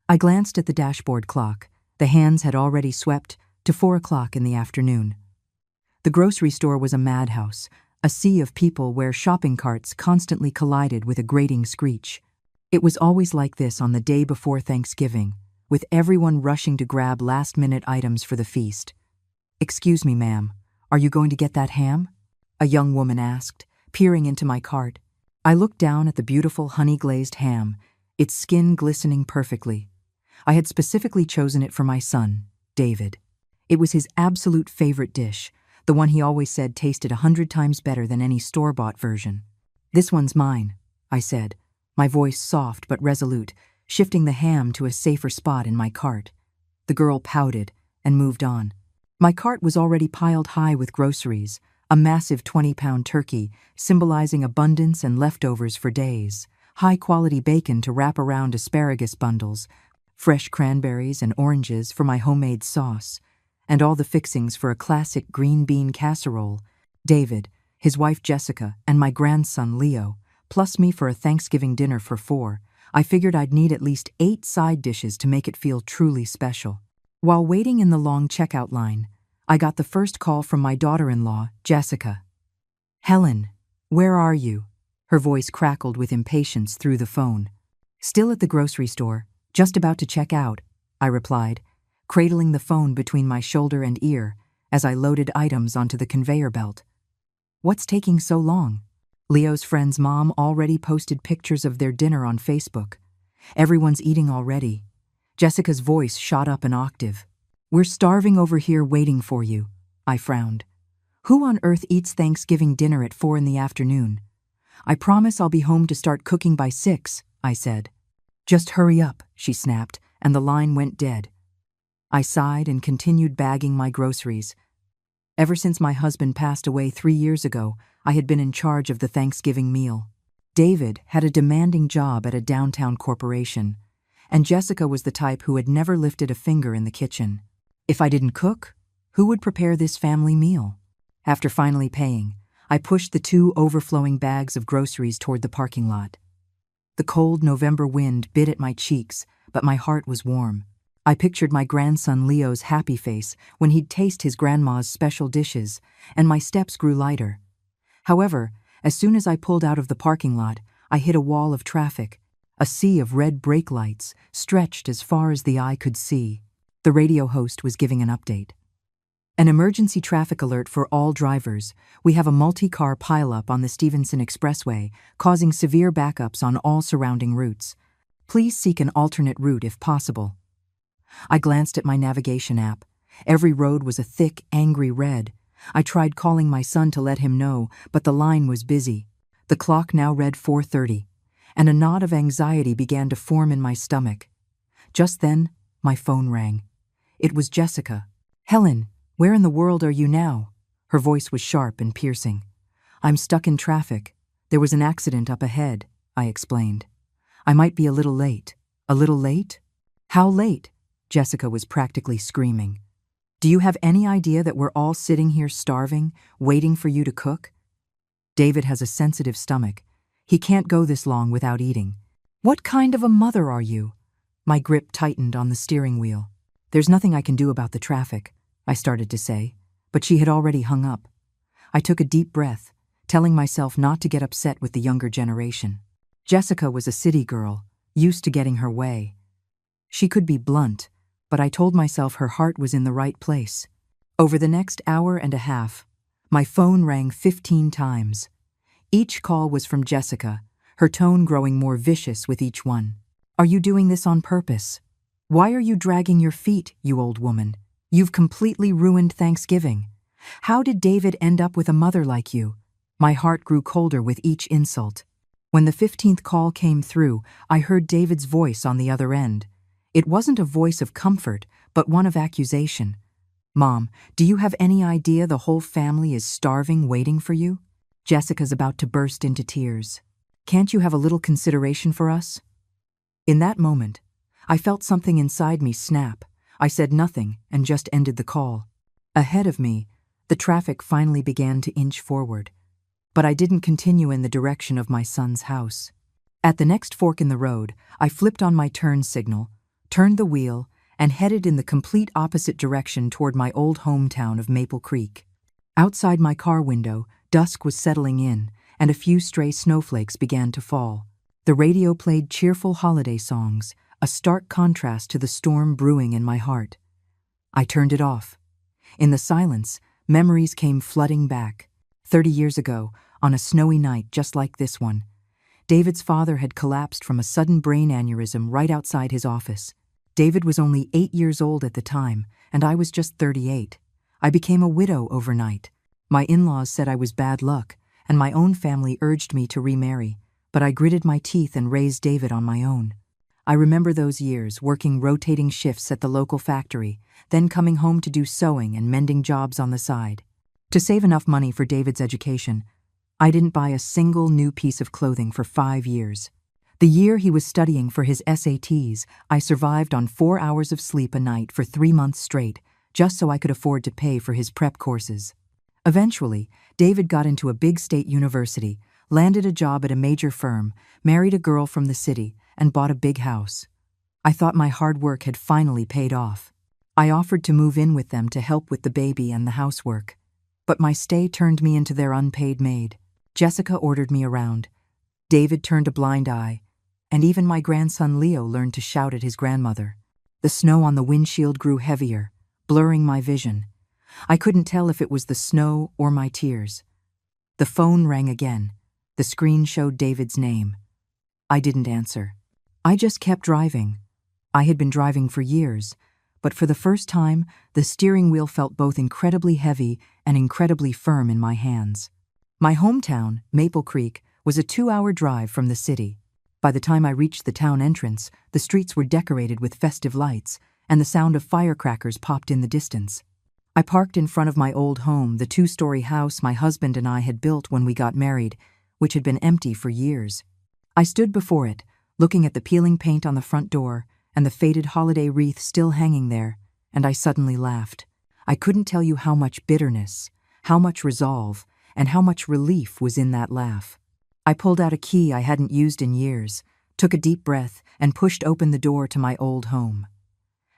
I glanced at the dashboard clock. The hands had already swept to 4 o'clock in the afternoon. The grocery store was a madhouse, a sea of people where shopping carts constantly collided with a grating screech. It was always like this on the day before Thanksgiving, with everyone rushing to grab last-minute items for the feast. "Excuse me, ma'am, are you going to get that ham?" a young woman asked, peering into my cart. I looked down at the beautiful honey-glazed ham, its skin glistening perfectly. I had specifically chosen it for my son, David. It was his absolute favorite dish, the one he always said tasted 100 times better than any store-bought version. "This one's mine," I said, my voice soft but resolute, shifting the ham to a safer spot in my cart. The girl pouted and moved on. My cart was already piled high with groceries, a massive 20-pound turkey, symbolizing abundance and leftovers for days, high-quality bacon to wrap around asparagus bundles, fresh cranberries and oranges for my homemade sauce, and all the fixings for a classic green bean casserole. David, his wife Jessica, and my grandson Leo, plus me for a Thanksgiving dinner for 4. I figured I'd need at least 8 side dishes to make it feel truly special. While waiting in the long checkout line, I got the first call from my daughter-in-law, Jessica. "Helen, where are you?" Her voice crackled with impatience through the phone. "Still at the grocery store, just about to check out," I replied, cradling the phone between my shoulder and ear as I loaded items onto the conveyor belt. "What's taking so long?" Leo's friend's mom already posted pictures of their dinner on Facebook. "Everyone's eating already." Jessica's voice shot up an octave. "We're starving over here waiting for you," I frowned. "Who on earth eats Thanksgiving dinner at 4 in the afternoon? I promise I'll be home to start cooking by 6, I said. "Just hurry up," she snapped, and the line went dead. I sighed and continued bagging my groceries. Ever since my husband passed away 3 years ago, I had been in charge of the Thanksgiving meal. David had a demanding job at a downtown corporation, and Jessica was the type who had never lifted a finger in the kitchen. If I didn't cook, who would prepare this family meal? After finally paying, I pushed the 2 overflowing bags of groceries toward the parking lot. The cold November wind bit at my cheeks, but my heart was warm. I pictured my grandson Leo's happy face when he'd taste his grandma's special dishes, and my steps grew lighter. However, as soon as I pulled out of the parking lot, I hit a wall of traffic. A sea of red brake lights stretched as far as the eye could see. The radio host was giving an update. "An emergency traffic alert for all drivers. We have a multi-car pileup on the Stevenson Expressway, causing severe backups on all surrounding routes. Please seek an alternate route if possible." I glanced at my navigation app. Every road was a thick, angry red. I tried calling my son to let him know, but the line was busy. The clock now read 4:30, and a knot of anxiety began to form in my stomach. Just then, my phone rang. It was Jessica. "Helen, where in the world are you now?" Her voice was sharp and piercing. "I'm stuck in traffic. There was an accident up ahead," I explained. "I might be a little late." "A little late? How late?" Jessica was practically screaming. "Do you have any idea that we're all sitting here starving, waiting for you to cook?" "David has a sensitive stomach. He can't go this long without eating." "What kind of a mother are you?" My grip tightened on the steering wheel. "There's nothing I can do about the traffic," I started to say, but she had already hung up. I took a deep breath, telling myself not to get upset with the younger generation. Jessica was a city girl, used to getting her way. She could be blunt, but I told myself her heart was in the right place. Over the next hour and a half, my phone rang 15 times. Each call was from Jessica, her tone growing more vicious with each one. "Are you doing this on purpose? Why are you dragging your feet, you old woman? You've completely ruined Thanksgiving. How did David end up with a mother like you?" My heart grew colder with each insult. When the 15th call came through, I heard David's voice on the other end. It wasn't a voice of comfort, but one of accusation. "Mom, do you have any idea the whole family is starving waiting for you?" Jessica's about to burst into tears. "Can't you have a little consideration for us?" In that moment, I felt something inside me snap. I said nothing and just ended the call. Ahead of me, the traffic finally began to inch forward, but I didn't continue in the direction of my son's house. At the next fork in the road, I flipped on my turn signal, turned the wheel, and headed in the complete opposite direction toward my old hometown of Maple Creek. Outside my car window, dusk was settling in, and a few stray snowflakes began to fall. The radio played cheerful holiday songs, a stark contrast to the storm brewing in my heart. I turned it off. In the silence, memories came flooding back. 30 years ago, on a snowy night just like this one, David's father had collapsed from a sudden brain aneurysm right outside his office. David was only 8 years old at the time, and I was just 38. I became a widow overnight. My in-laws said I was bad luck, and my own family urged me to remarry, but I gritted my teeth and raised David on my own. I remember those years, working rotating shifts at the local factory, then coming home to do sewing and mending jobs on the side. To save enough money for David's education, I didn't buy a single new piece of clothing for 5 years. The year he was studying for his SATs, I survived on 4 hours of sleep a night for 3 months straight, just so I could afford to pay for his prep courses. Eventually, David got into a big state university, landed a job at a major firm, married a girl from the city, and bought a big house. I thought my hard work had finally paid off. I offered to move in with them to help with the baby and the housework. But my stay turned me into their unpaid maid. Jessica ordered me around. David turned a blind eye, and even my grandson Leo learned to shout at his grandmother. The snow on the windshield grew heavier, blurring my vision. I couldn't tell if it was the snow or my tears. The phone rang again. The screen showed David's name. I didn't answer. I just kept driving. I had been driving for years, but for the first time, the steering wheel felt both incredibly heavy and incredibly firm in my hands. My hometown, Maple Creek, was a 2-hour drive from the city. By the time I reached the town entrance, the streets were decorated with festive lights, and the sound of firecrackers popped in the distance. I parked in front of my old home, the 2-story house my husband and I had built when we got married, which had been empty for years. I stood before it, looking at the peeling paint on the front door and the faded holiday wreath still hanging there, and I suddenly laughed. I couldn't tell you how much bitterness, how much resolve, and how much relief was in that laugh. I pulled out a key I hadn't used in years, took a deep breath, and pushed open the door to my old home.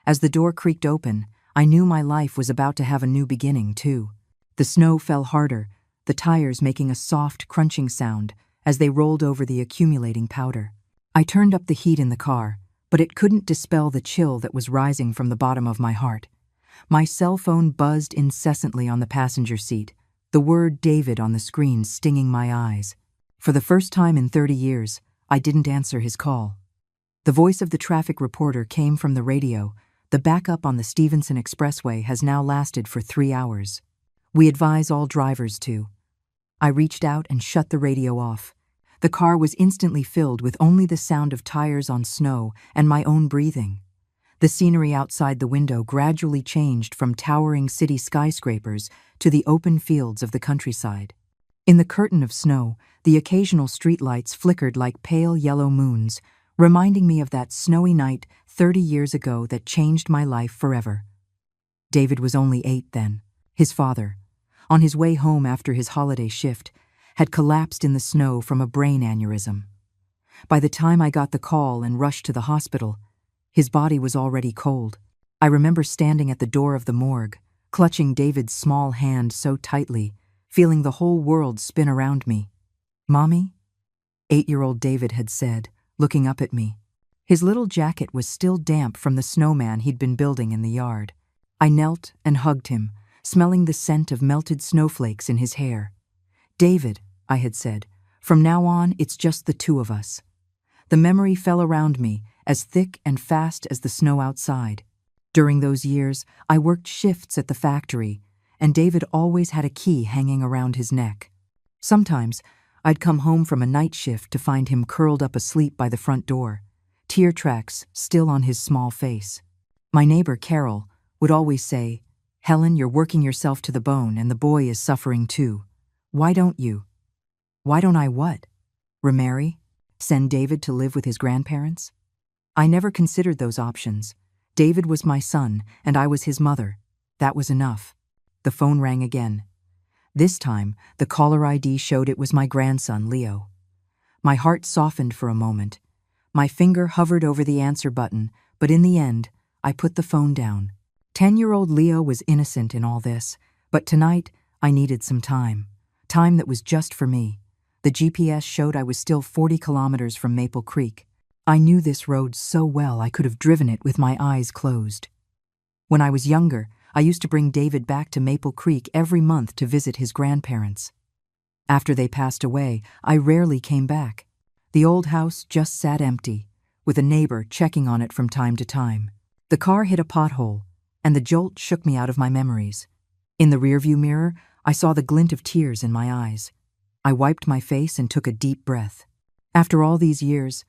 As the door creaked open, I knew my life was about to have a new beginning, too. The snow fell harder, the tires making a soft, crunching sound as they rolled over the accumulating powder. I turned up the heat in the car, but it couldn't dispel the chill that was rising from the bottom of my heart. My cell phone buzzed incessantly on the passenger seat, the word David on the screen stinging my eyes. For the first time in 30 years, I didn't answer his call. The voice of the traffic reporter came from the radio. The backup on the Stevenson Expressway has now lasted for 3 hours. We advise all drivers to. I reached out and shut the radio off. The car was instantly filled with only the sound of tires on snow and my own breathing. The scenery outside the window gradually changed from towering city skyscrapers to the open fields of the countryside. In the curtain of snow, the occasional streetlights flickered like pale yellow moons, reminding me of that snowy night 30 years ago that changed my life forever. David was only 8 then. His father, on his way home after his holiday shift, had collapsed in the snow from a brain aneurysm. By the time I got the call and rushed to the hospital, his body was already cold. I remember standing at the door of the morgue, clutching David's small hand so tightly, feeling the whole world spin around me. "Mommy?" 8-year-old David had said, looking up at me. His little jacket was still damp from the snowman he'd been building in the yard. I knelt and hugged him, smelling the scent of melted snowflakes in his hair. "David," I had said, "from now on it's just the two of us." The memory fell around me, as thick and fast as the snow outside. During those years, I worked shifts at the factory, and David always had a key hanging around his neck. Sometimes, I'd come home from a night shift to find him curled up asleep by the front door, tear tracks still on his small face. My neighbor, Carol, would always say, "Helen, you're working yourself to the bone and the boy is suffering too. Why don't you?" Why don't I what? Remarry? Send David to live with his grandparents? I never considered those options. David was my son, and I was his mother. That was enough. The phone rang again. This time, the caller ID showed it was my grandson, Leo. My heart softened for a moment. My finger hovered over the answer button, But in the end, I put the phone down. 10-year-old Leo was innocent in all this, but tonight I needed some time. Time that was just for me. The GPS showed I was still 40 kilometers from Maple Creek. I knew this road so well I could have driven it with my eyes closed. When I was younger, I used to bring David back to Maple Creek every month to visit his grandparents. After they passed away, I rarely came back. The old house just sat empty, with a neighbor checking on it from time to time. The car hit a pothole, and the jolt shook me out of my memories. In the rearview mirror, I saw the glint of tears in my eyes. I wiped my face and took a deep breath. After all these years,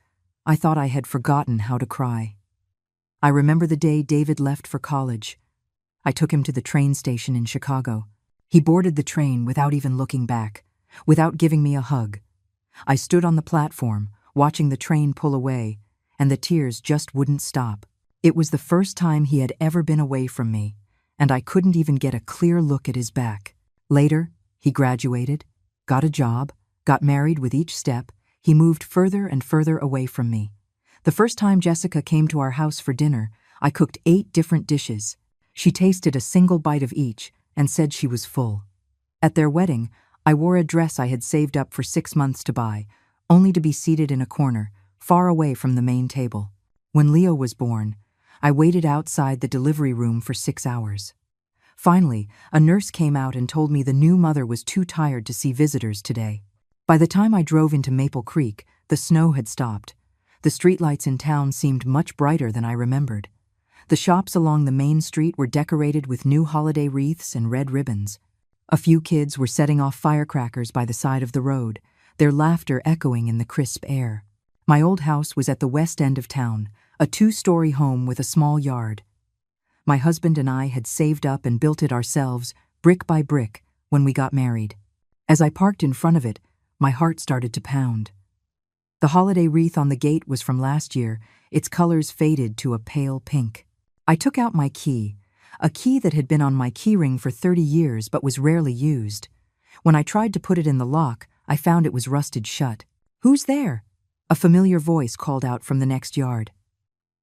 I thought I had forgotten how to cry. I remember the day David left for college. I took him to the train station in Chicago. He boarded the train without even looking back, without giving me a hug. I stood on the platform, watching the train pull away, and the tears just wouldn't stop. It was the first time he had ever been away from me, and I couldn't even get a clear look at his back. Later, he graduated, got a job, got married. With each step, he moved further and further away from me. The first time Jessica came to our house for dinner, I cooked 8 different dishes. She tasted a single bite of each and said she was full. At their wedding, I wore a dress I had saved up for 6 months to buy, only to be seated in a corner, far away from the main table. When Leo was born, I waited outside the delivery room for 6 hours. Finally, a nurse came out and told me the new mother was too tired to see visitors today. By the time I drove into Maple Creek, the snow had stopped. The streetlights in town seemed much brighter than I remembered. The shops along the main street were decorated with new holiday wreaths and red ribbons. A few kids were setting off firecrackers by the side of the road, their laughter echoing in the crisp air. My old house was at the west end of town, a 2-story home with a small yard. My husband and I had saved up and built it ourselves, brick by brick, when we got married. As I parked in front of it, my heart started to pound. The holiday wreath on the gate was from last year, its colors faded to a pale pink. I took out my key, a key that had been on my keyring for 30 years but was rarely used. When I tried to put it in the lock, I found it was rusted shut. "Who's there?" A familiar voice called out from the next yard.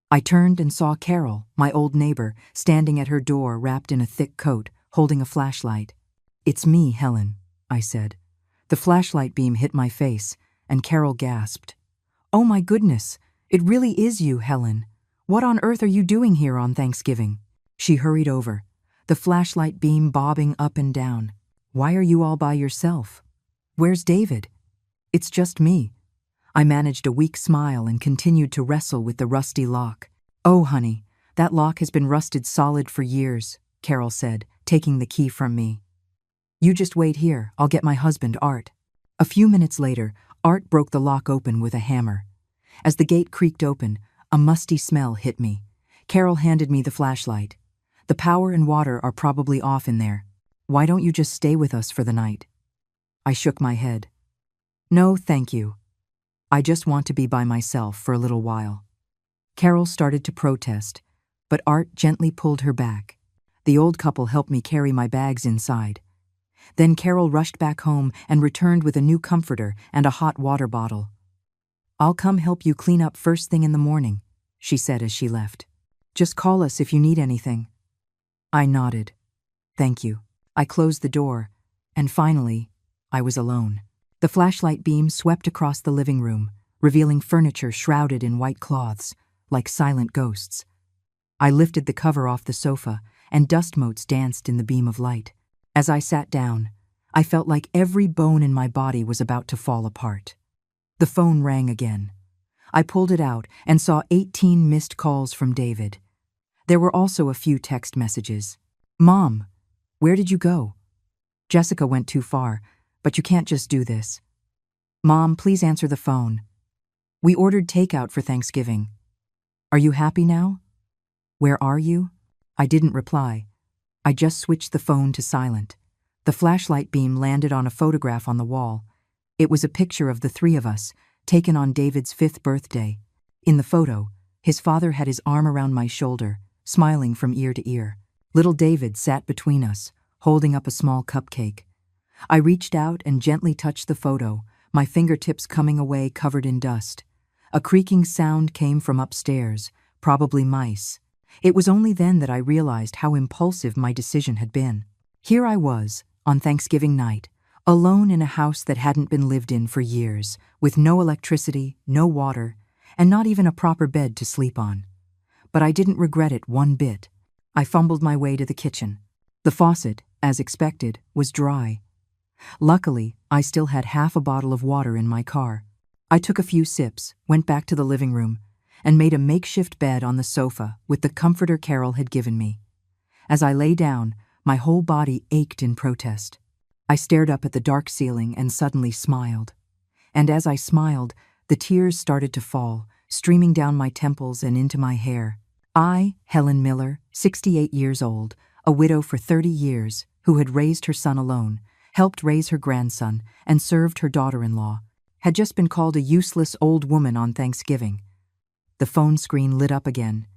I turned and saw Carol, my old neighbor, standing at her door wrapped in a thick coat, holding a flashlight. "It's me, Helen," I said. The flashlight beam hit my face, and Carol gasped. "Oh my goodness, it really is you, Helen. What on earth are you doing here on Thanksgiving?" She hurried over, the flashlight beam bobbing up and down. "Why are you all by yourself? Where's David?" "It's just me." I managed a weak smile and continued to wrestle with the rusty lock. "Oh, honey, that lock has been rusted solid for years," Carol said, taking the key from me. "You just wait here, I'll get my husband, Art." A few minutes later, Art broke the lock open with a hammer. As the gate creaked open, a musty smell hit me. Carol handed me the flashlight. "The power and water are probably off in there. Why don't you just stay with us for the night?" I shook my head. "No, thank you. I just want to be by myself for a little while." Carol started to protest, but Art gently pulled her back. The old couple helped me carry my bags inside. Then Carol rushed back home and returned with a new comforter and a hot water bottle. "I'll come help you clean up first thing in the morning," she said as she left. "Just call us if you need anything." I nodded. "Thank you." I closed the door, and finally, I was alone. The flashlight beam swept across the living room, revealing furniture shrouded in white cloths, like silent ghosts. I lifted the cover off the sofa, and dust motes danced in the beam of light. As I sat down, I felt like every bone in my body was about to fall apart. The phone rang again. I pulled it out and saw 18 missed calls from David. There were also a few text messages. "Mom, where did you go? Jessica went too far, but you can't just do this. Mom, please answer the phone. We ordered takeout for Thanksgiving. Are you happy now? Where are you?" I didn't reply. I just switched the phone to silent. The flashlight beam landed on a photograph on the wall. It was a picture of the 3 of us, taken on David's 5th birthday. In the photo, his father had his arm around my shoulder, smiling from ear to ear. Little David sat between us, holding up a small cupcake. I reached out and gently touched the photo, my fingertips coming away covered in dust. A creaking sound came from upstairs, probably mice. It was only then that I realized how impulsive my decision had been. Here I was, on Thanksgiving night, alone in a house that hadn't been lived in for years, with no electricity, no water, and not even a proper bed to sleep on. But I didn't regret it one bit. I fumbled my way to the kitchen. The faucet, as expected, was dry. Luckily, I still had half a bottle of water in my car. I took a few sips, went back to the living room, and made a makeshift bed on the sofa with the comforter Carol had given me. As I lay down, my whole body ached in protest. I stared up at the dark ceiling and suddenly smiled. And as I smiled, the tears started to fall, streaming down my temples and into my hair. I, Helen Miller, 68 years old, a widow for 30 years, who had raised her son alone, helped raise her grandson, and served her daughter-in-law, had just been called a useless old woman on Thanksgiving. The phone screen lit up again.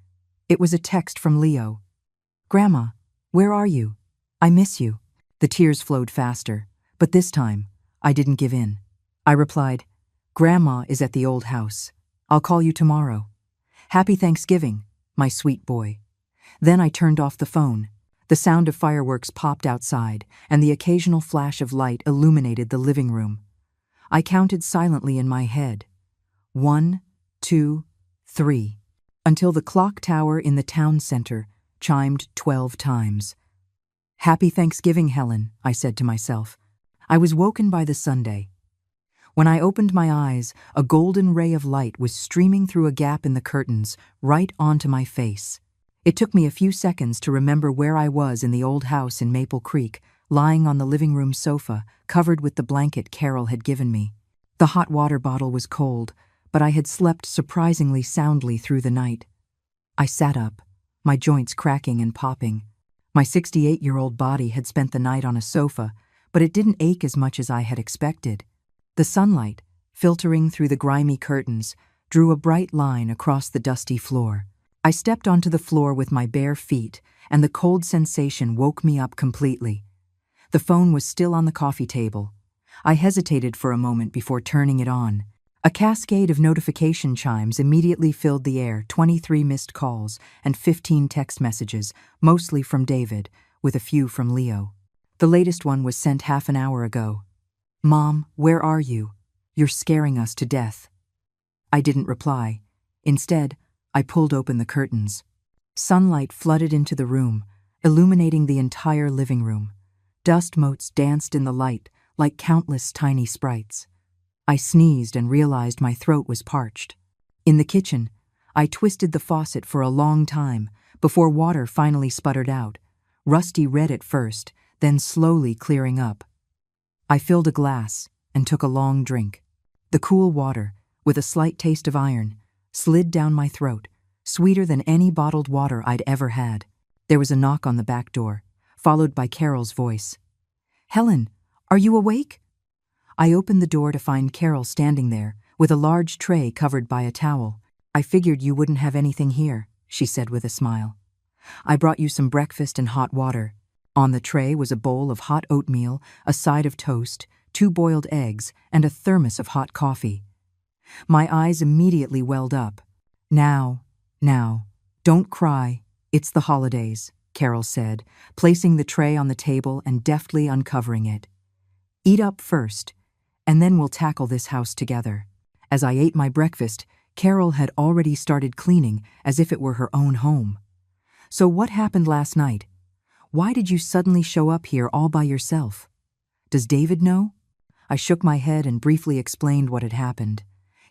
It was a text from Leo. "Grandma, where are you? I miss you." The tears flowed faster, but this time, I didn't give in. I replied, "Grandma is at the old house. I'll call you tomorrow. Happy Thanksgiving, my sweet boy." Then I turned off the phone. The sound of fireworks popped outside, and the occasional flash of light illuminated the living room. I counted silently in my head. 1, 2, 3, until the clock tower in the town center chimed 12 times. "Happy Thanksgiving, Helen," I said to myself. I was woken by the Sunday. When I opened my eyes, a golden ray of light was streaming through a gap in the curtains, right onto my face. It took me a few seconds to remember where I was in the old house in Maple Creek, lying on the living room sofa, covered with the blanket Carol had given me. The hot water bottle was cold, but I had slept surprisingly soundly through the night. I sat up, my joints cracking and popping. My 68-year-old body had spent the night on a sofa, but it didn't ache as much as I had expected. The sunlight, filtering through the grimy curtains, drew a bright line across the dusty floor. I stepped onto the floor with my bare feet, and the cold sensation woke me up completely. The phone was still on the coffee table. I hesitated for a moment before turning it on. A cascade of notification chimes immediately filled the air, 23 missed calls and 15 text messages, mostly from David, with a few from Leo. The latest one was sent half an hour ago. "Mom, where are you? You're scaring us to death." I didn't reply. Instead, I pulled open the curtains. Sunlight flooded into the room, illuminating the entire living room. Dust motes danced in the light like countless tiny sprites. I sneezed and realized my throat was parched. In the kitchen, I twisted the faucet for a long time before water finally sputtered out, rusty red at first, then slowly clearing up. I filled a glass and took a long drink. The cool water, with a slight taste of iron, slid down my throat, sweeter than any bottled water I'd ever had. There was a knock on the back door, followed by Carol's voice. "Helen, are you awake?" I opened the door to find Carol standing there, with a large tray covered by a towel. "I figured you wouldn't have anything here," she said with a smile. "I brought you some breakfast and hot water." On the tray was a bowl of hot oatmeal, a side of toast, 2 boiled eggs, and a thermos of hot coffee. My eyes immediately welled up. Now, don't cry. It's the holidays," Carol said, placing the tray on the table and deftly uncovering it. "Eat up first, and then we'll tackle this house together." As I ate my breakfast, Carol had already started cleaning as if it were her own home. "So what happened last night? Why did you suddenly show up here all by yourself? Does David know?" I shook my head and briefly explained what had happened.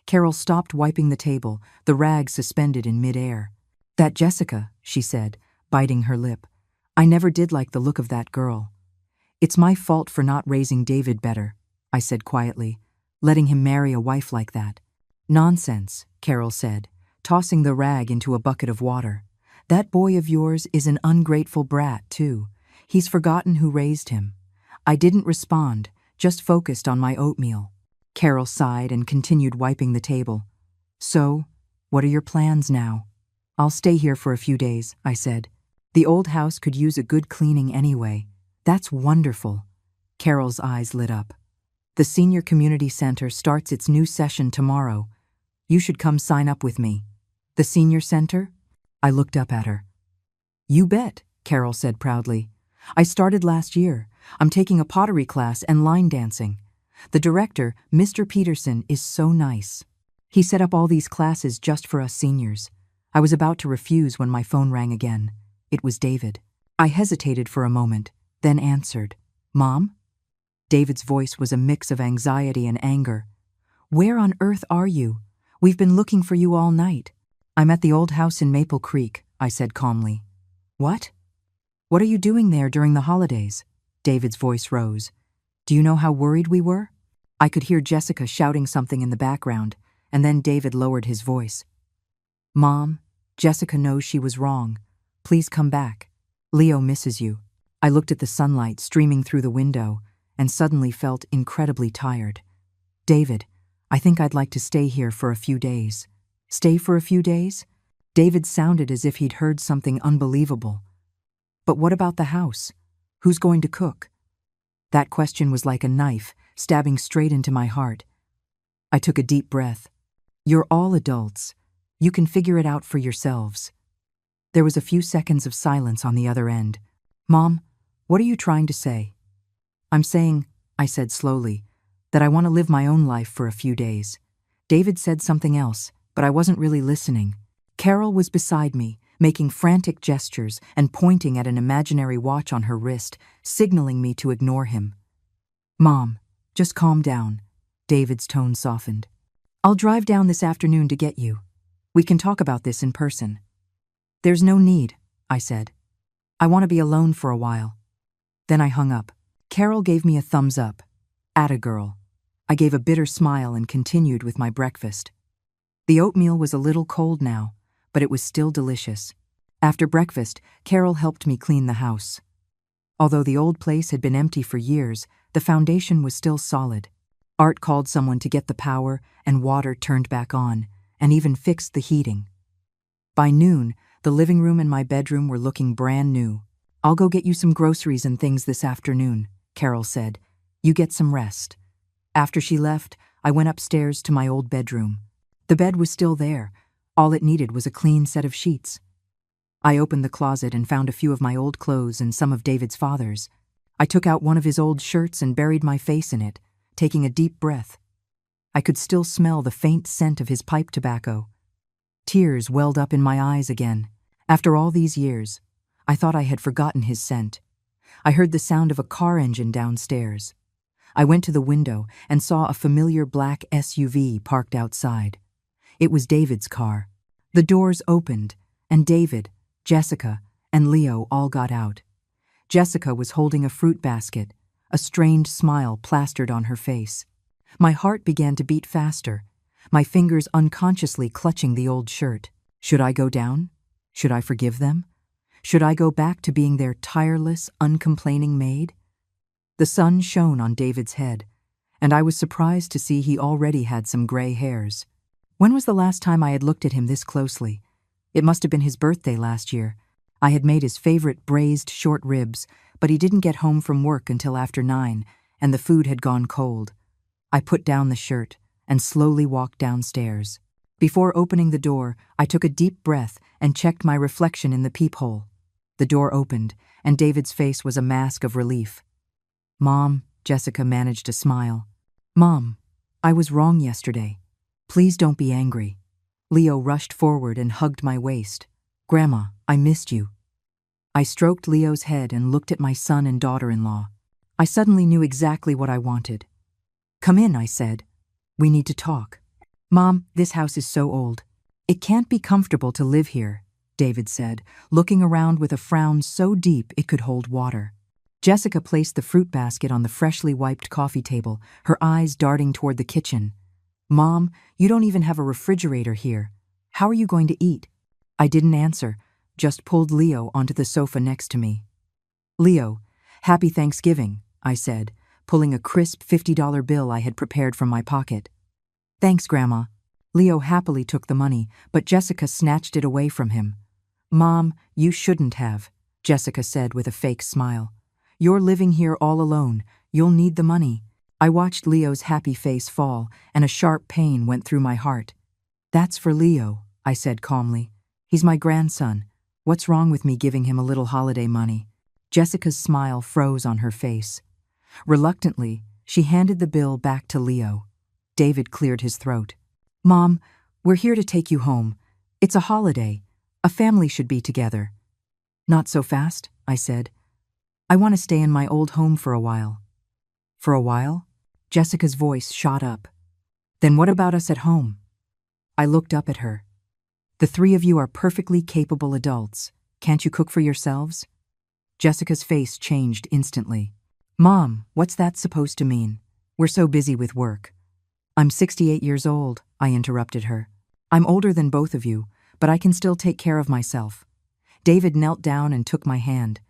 Carol stopped wiping the table, the rag suspended in midair. "That Jessica," she said, biting her lip. "I never did like the look of that girl. It's my fault for not raising David better," I said quietly, "letting him marry a wife like that." "Nonsense," Carol said, tossing the rag into a bucket of water. "That boy of yours is an ungrateful brat, too. He's forgotten who raised him." I didn't respond, just focused on my oatmeal. Carol sighed and continued wiping the table. "So, what are your plans now?" "I'll stay here for a few days," I said. "The old house could use a good cleaning anyway." "That's wonderful." Carol's eyes lit up. "The Senior Community Center starts its new session tomorrow. You should come sign up with me." "The Senior Center?" I looked up at her. You bet, Carol said proudly. I started last year. I'm taking a pottery class and line dancing. The director, Mr. Peterson, is so nice. He set up all these classes just for us seniors. I was about to refuse when my phone rang again. It was David. I hesitated for a moment, then answered. Mom? David's voice was a mix of anxiety and anger. Where on earth are you? We've been looking for you all night. I'm at the old house in Maple Creek, I said calmly. What? What are you doing there during the holidays? David's voice rose. Do you know how worried we were? I could hear Jessica shouting something in the background, and then David lowered his voice. Mom, Jessica knows she was wrong. Please come back. Leo misses you. I looked at the sunlight streaming through the window and suddenly felt incredibly tired. David, I think I'd like to stay here for a few days. Stay for a few days? David sounded as if he'd heard something unbelievable. But what about the house? Who's going to cook? That question was like a knife, stabbing straight into my heart. I took a deep breath. You're all adults. You can figure it out for yourselves. There was a few seconds of silence on the other end. Mom, what are you trying to say? I'm saying, I said slowly, that I want to live my own life for a few days. David said something else, but I wasn't really listening. Carol was beside me, making frantic gestures and pointing at an imaginary watch on her wrist, signaling me to ignore him. Mom, just calm down. David's tone softened. I'll drive down this afternoon to get you. We can talk about this in person. There's no need, I said. I want to be alone for a while. Then I hung up. Carol gave me a thumbs up. Atta girl. I gave a bitter smile and continued with my breakfast. The oatmeal was a little cold now, but it was still delicious. After breakfast, Carol helped me clean the house. Although the old place had been empty for years, the foundation was still solid. Art called someone to get the power and water turned back on, and even fixed the heating. By noon, the living room and my bedroom were looking brand new. I'll go get you some groceries and things this afternoon, Carol said. You get some rest. After she left, I went upstairs to my old bedroom. The bed was still there. All it needed was a clean set of sheets. I opened the closet and found a few of my old clothes and some of David's father's. I took out one of his old shirts and buried my face in it, taking a deep breath. I could still smell the faint scent of his pipe tobacco. Tears welled up in my eyes again. After all these years, I thought I had forgotten his scent. I heard the sound of a car engine downstairs. I went to the window and saw a familiar black SUV parked outside. It was David's car. The doors opened, and David, Jessica, and Leo all got out. Jessica was holding a fruit basket, a strained smile plastered on her face. My heart began to beat faster, my fingers unconsciously clutching the old shirt. Should I go down? Should I forgive them? Should I go back to being their tireless, uncomplaining maid? The sun shone on David's head, and I was surprised to see he already had some gray hairs. When was the last time I had looked at him this closely? It must have been his birthday last year. I had made his favorite braised short ribs, but he didn't get home from work until after 9, and the food had gone cold. I put down the shirt and slowly walked downstairs. Before opening the door, I took a deep breath and checked my reflection in the peephole. The door opened, and David's face was a mask of relief. Mom, Jessica managed to smile. Mom, I was wrong yesterday. Please don't be angry. Leo rushed forward and hugged my waist. Grandma, I missed you. I stroked Leo's head and looked at my son and daughter-in-law. I suddenly knew exactly what I wanted. Come in, I said. We need to talk. Mom, this house is so old. It can't be comfortable to live here, David said, looking around with a frown so deep it could hold water. Jessica placed the fruit basket on the freshly wiped coffee table, her eyes darting toward the kitchen. Mom, you don't even have a refrigerator here. How are you going to eat? I didn't answer, just pulled Leo onto the sofa next to me. Leo, happy Thanksgiving, I said, pulling a crisp $50 bill I had prepared from my pocket. Thanks, Grandma. Leo happily took the money, but Jessica snatched it away from him. Mom, you shouldn't have, Jessica said with a fake smile. You're living here all alone. You'll need the money. I watched Leo's happy face fall, and a sharp pain went through my heart. That's for Leo, I said calmly. He's my grandson. What's wrong with me giving him a little holiday money? Jessica's smile froze on her face. Reluctantly, she handed the bill back to Leo. David cleared his throat. Mom, we're here to take you home. It's a holiday. A family should be together. Not so fast, I said. I want to stay in my old home for a while. For a while? Jessica's voice shot up. Then what about us at home? I looked up at her. The three of you are perfectly capable adults. Can't you cook for yourselves? Jessica's face changed instantly. Mom, what's that supposed to mean? We're so busy with work. I'm 68 years old, I interrupted her. I'm older than both of you, but I can still take care of myself. David knelt down and took my hand.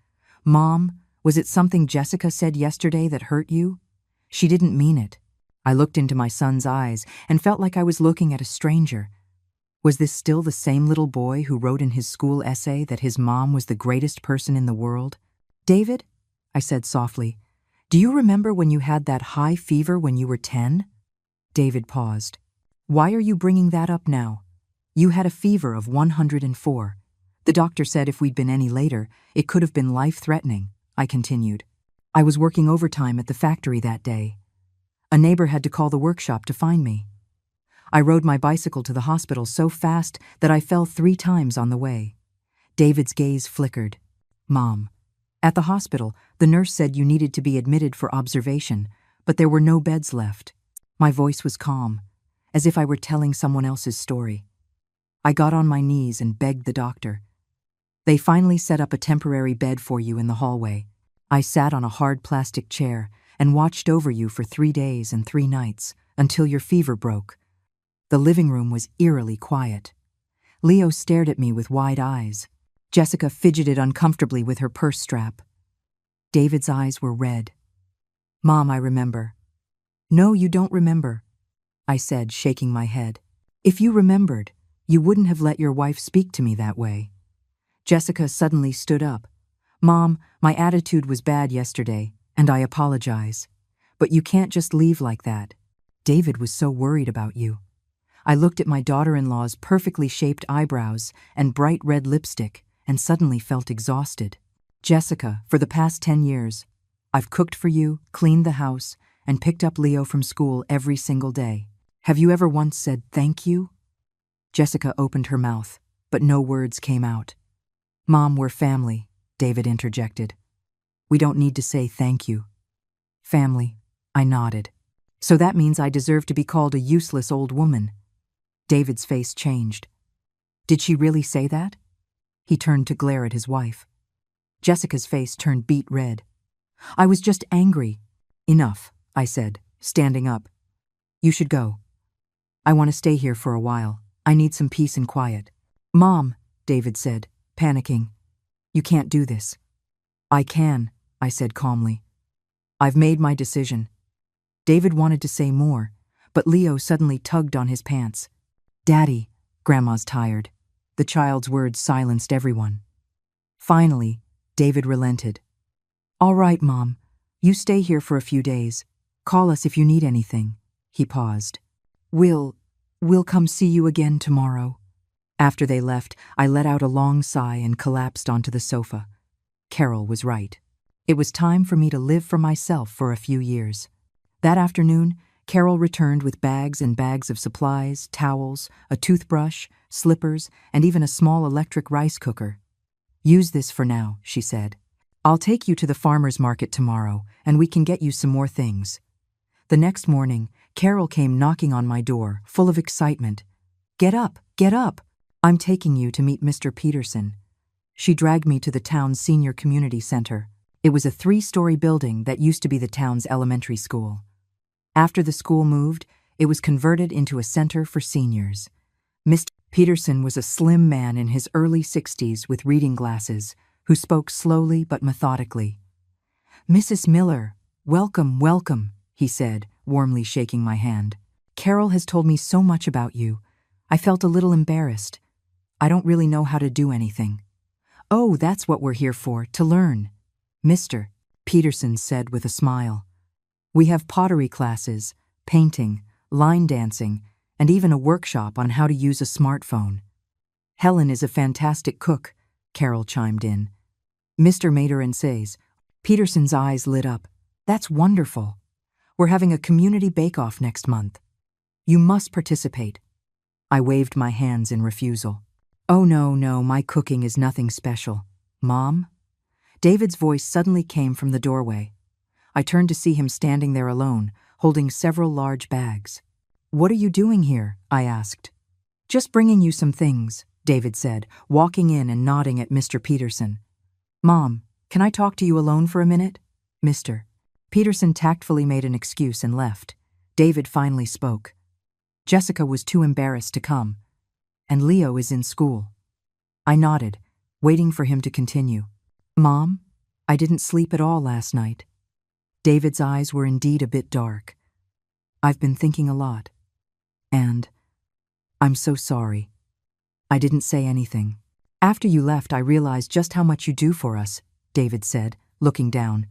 Mom, was it something Jessica said yesterday that hurt you? She didn't mean it. I looked into my son's eyes and felt like I was looking at a stranger. Was this still the same little boy who wrote in his school essay that his mom was the greatest person in the world? David, I said softly, do you remember when you had that high fever when you were 10? David paused. Why are you bringing that up now? You had a fever of 104. The doctor said if we'd been any later, it could have been life-threatening, I continued. I was working overtime at the factory that day. A neighbor had to call the workshop to find me. I rode my bicycle to the hospital so fast that I fell 3 times on the way. David's gaze flickered. Mom. At the hospital, the nurse said you needed to be admitted for observation, but there were no beds left. My voice was calm, as if I were telling someone else's story. I got on my knees and begged the doctor. They finally set up a temporary bed for you in the hallway. I sat on a hard plastic chair and watched over you for 3 days and 3 nights until your fever broke. The living room was eerily quiet. Leo stared at me with wide eyes. Jessica fidgeted uncomfortably with her purse strap. David's eyes were red. Mom, I remember. No, you don't remember, I said, shaking my head. If you remembered, you wouldn't have let your wife speak to me that way. Jessica suddenly stood up. Mom, my attitude was bad yesterday, and I apologize. But you can't just leave like that. David was so worried about you. I looked at my daughter-in-law's perfectly shaped eyebrows and bright red lipstick and suddenly felt exhausted. Jessica, for the past 10 years, I've cooked for you, cleaned the house, and picked up Leo from school every single day. Have you ever once said thank you? Jessica opened her mouth, but no words came out. Mom, we're family, David interjected. We don't need to say thank you. Family, I nodded. So that means I deserve to be called a useless old woman. David's face changed. Did she really say that? He turned to glare at his wife. Jessica's face turned beet red. I was just angry. Enough, I said, standing up. You should go. I want to stay here for a while. I need some peace and quiet. Mom, David said, panicking. You can't do this. I can, I said calmly. I've made my decision. David wanted to say more, but Leo suddenly tugged on his pants. Daddy, Grandma's tired. The child's words silenced everyone. Finally, David relented. All right, Mom. You stay here for a few days. Call us if you need anything. He paused. We'll come see you again tomorrow. After they left, I let out a long sigh and collapsed onto the sofa. Carol was right. It was time for me to live for myself for a few years. That afternoon, Carol returned with bags and bags of supplies, towels, a toothbrush, slippers, and even a small electric rice cooker. Use this for now, she said. I'll take you to the farmer's market tomorrow, and we can get you some more things. The next morning, Carol came knocking on my door, full of excitement. Get up, get up. I'm taking you to meet Mr. Peterson. She dragged me to the town's senior community center. It was a 3-story building that used to be the town's elementary school. After the school moved, it was converted into a center for seniors. Mr. Peterson was a slim man in his early 60s with reading glasses, who spoke slowly but methodically. Mrs. Miller, welcome, welcome, he said, warmly shaking my hand. Carol has told me so much about you. I felt a little embarrassed. I don't really know how to do anything. Oh, that's what we're here for, to learn. Mr. Peterson said with a smile. We have pottery classes, painting, line dancing, and even a workshop on how to use a smartphone. Helen is a fantastic cook, Carol chimed in. Mr. Mater says. Peterson's eyes lit up. That's wonderful. We're having a community bake-off next month. You must participate. I waved my hands in refusal. Oh no, my cooking is nothing special. Mom? David's voice suddenly came from the doorway. I turned to see him standing there alone, holding several large bags. What are you doing here? I asked. Just bringing you some things, David said, walking in and nodding at Mr. Peterson. Mom, can I talk to you alone for a minute? Mr. Peterson tactfully made an excuse and left. David finally spoke. Jessica was too embarrassed to come, and Leo is in school. I nodded, waiting for him to continue. Mom, I didn't sleep at all last night. David's eyes were indeed a bit dark. I've been thinking a lot. And I'm so sorry. I didn't say anything. After you left, I realized just how much you do for us, David said, looking down.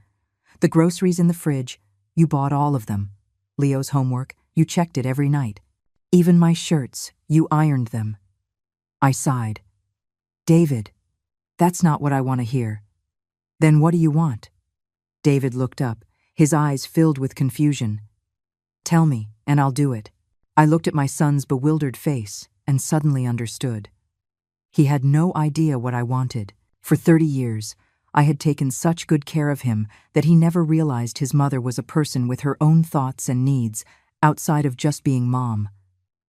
The groceries in the fridge, you bought all of them. Leo's homework, you checked it every night. Even my shirts, you ironed them. I sighed. David, that's not what I want to hear. Then what do you want? David looked up, his eyes filled with confusion. Tell me, and I'll do it. I looked at my son's bewildered face and suddenly understood. He had no idea what I wanted. For 30 years, I had taken such good care of him that he never realized his mother was a person with her own thoughts and needs outside of just being mom.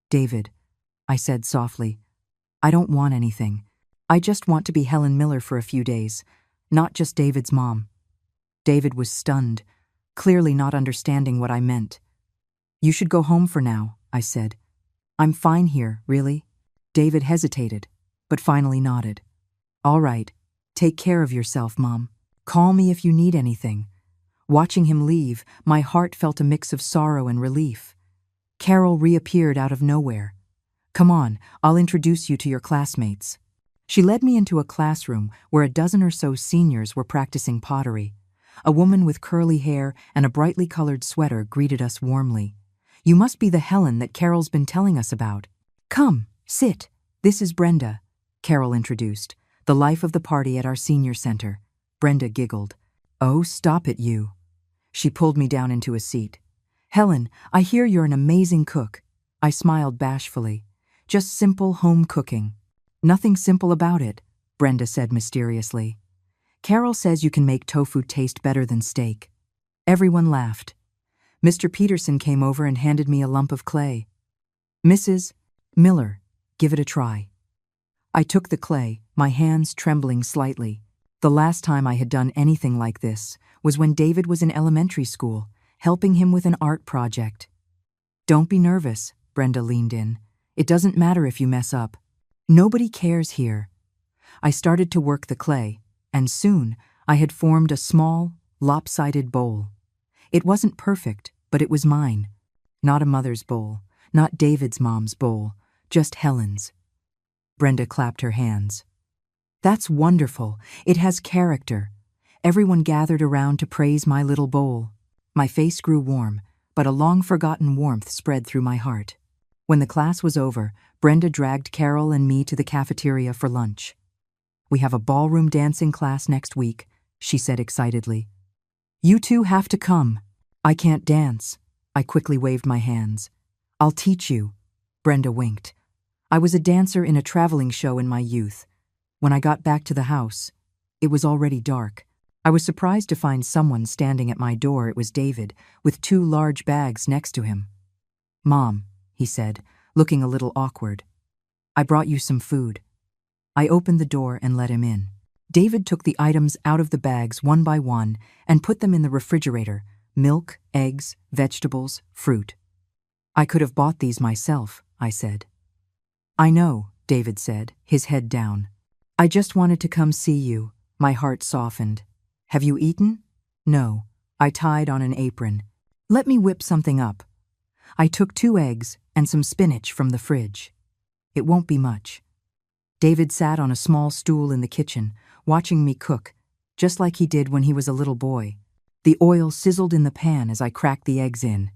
David, I said softly, I don't want anything. I just want to be Helen Miller for a few days, not just David's mom. David was stunned, clearly not understanding what I meant. You should go home for now, I said. I'm fine here, really. David hesitated, but finally nodded. All right, take care of yourself, Mom. Call me if you need anything. Watching him leave, my heart felt a mix of sorrow and relief. Carol reappeared out of nowhere. Come on, I'll introduce you to your classmates. She led me into a classroom where a dozen or so seniors were practicing pottery. A woman with curly hair and a brightly colored sweater greeted us warmly. You must be the Helen that Carol's been telling us about. Come, sit. This is Brenda, Carol introduced, the life of the party at our senior center. Brenda giggled. Oh, stop it, you. She pulled me down into a seat. Helen, I hear you're an amazing cook. I smiled bashfully. Just simple home cooking. Nothing simple about it, Brenda said mysteriously. Carol says you can make tofu taste better than steak. Everyone laughed. Mr. Peterson came over and handed me a lump of clay. Mrs. Miller, give it a try. I took the clay, my hands trembling slightly. The last time I had done anything like this was when David was in elementary school, helping him with an art project. Don't be nervous, Brenda leaned in. It doesn't matter if you mess up. Nobody cares here. I started to work the clay, and soon I had formed a small, lopsided bowl. It wasn't perfect, but it was mine. Not a mother's bowl, not David's mom's bowl, just Helen's. Brenda clapped her hands. That's wonderful. It has character. Everyone gathered around to praise my little bowl. My face grew warm, but a long-forgotten warmth spread through my heart. When the class was over, Brenda dragged Carol and me to the cafeteria for lunch. We have a ballroom dancing class next week, she said excitedly. You two have to come. I can't dance. I quickly waved my hands. I'll teach you. Brenda winked. I was a dancer in a traveling show in my youth. When I got back to the house, it was already dark. I was surprised to find someone standing at my door. It was David, with 2 large bags next to him. Mom, he said, looking a little awkward. I brought you some food. I opened the door and let him in. David took the items out of the bags one by one and put them in the refrigerator: milk, eggs, vegetables, fruit. I could have bought these myself, I said. I know, David said, his head down. I just wanted to come see you. My heart softened. Have you eaten? No. I tied on an apron. Let me whip something up. I took 2 eggs and some spinach from the fridge. It won't be much. David sat on a small stool in the kitchen, watching me cook, just like he did when he was a little boy. The oil sizzled in the pan as I cracked the eggs in.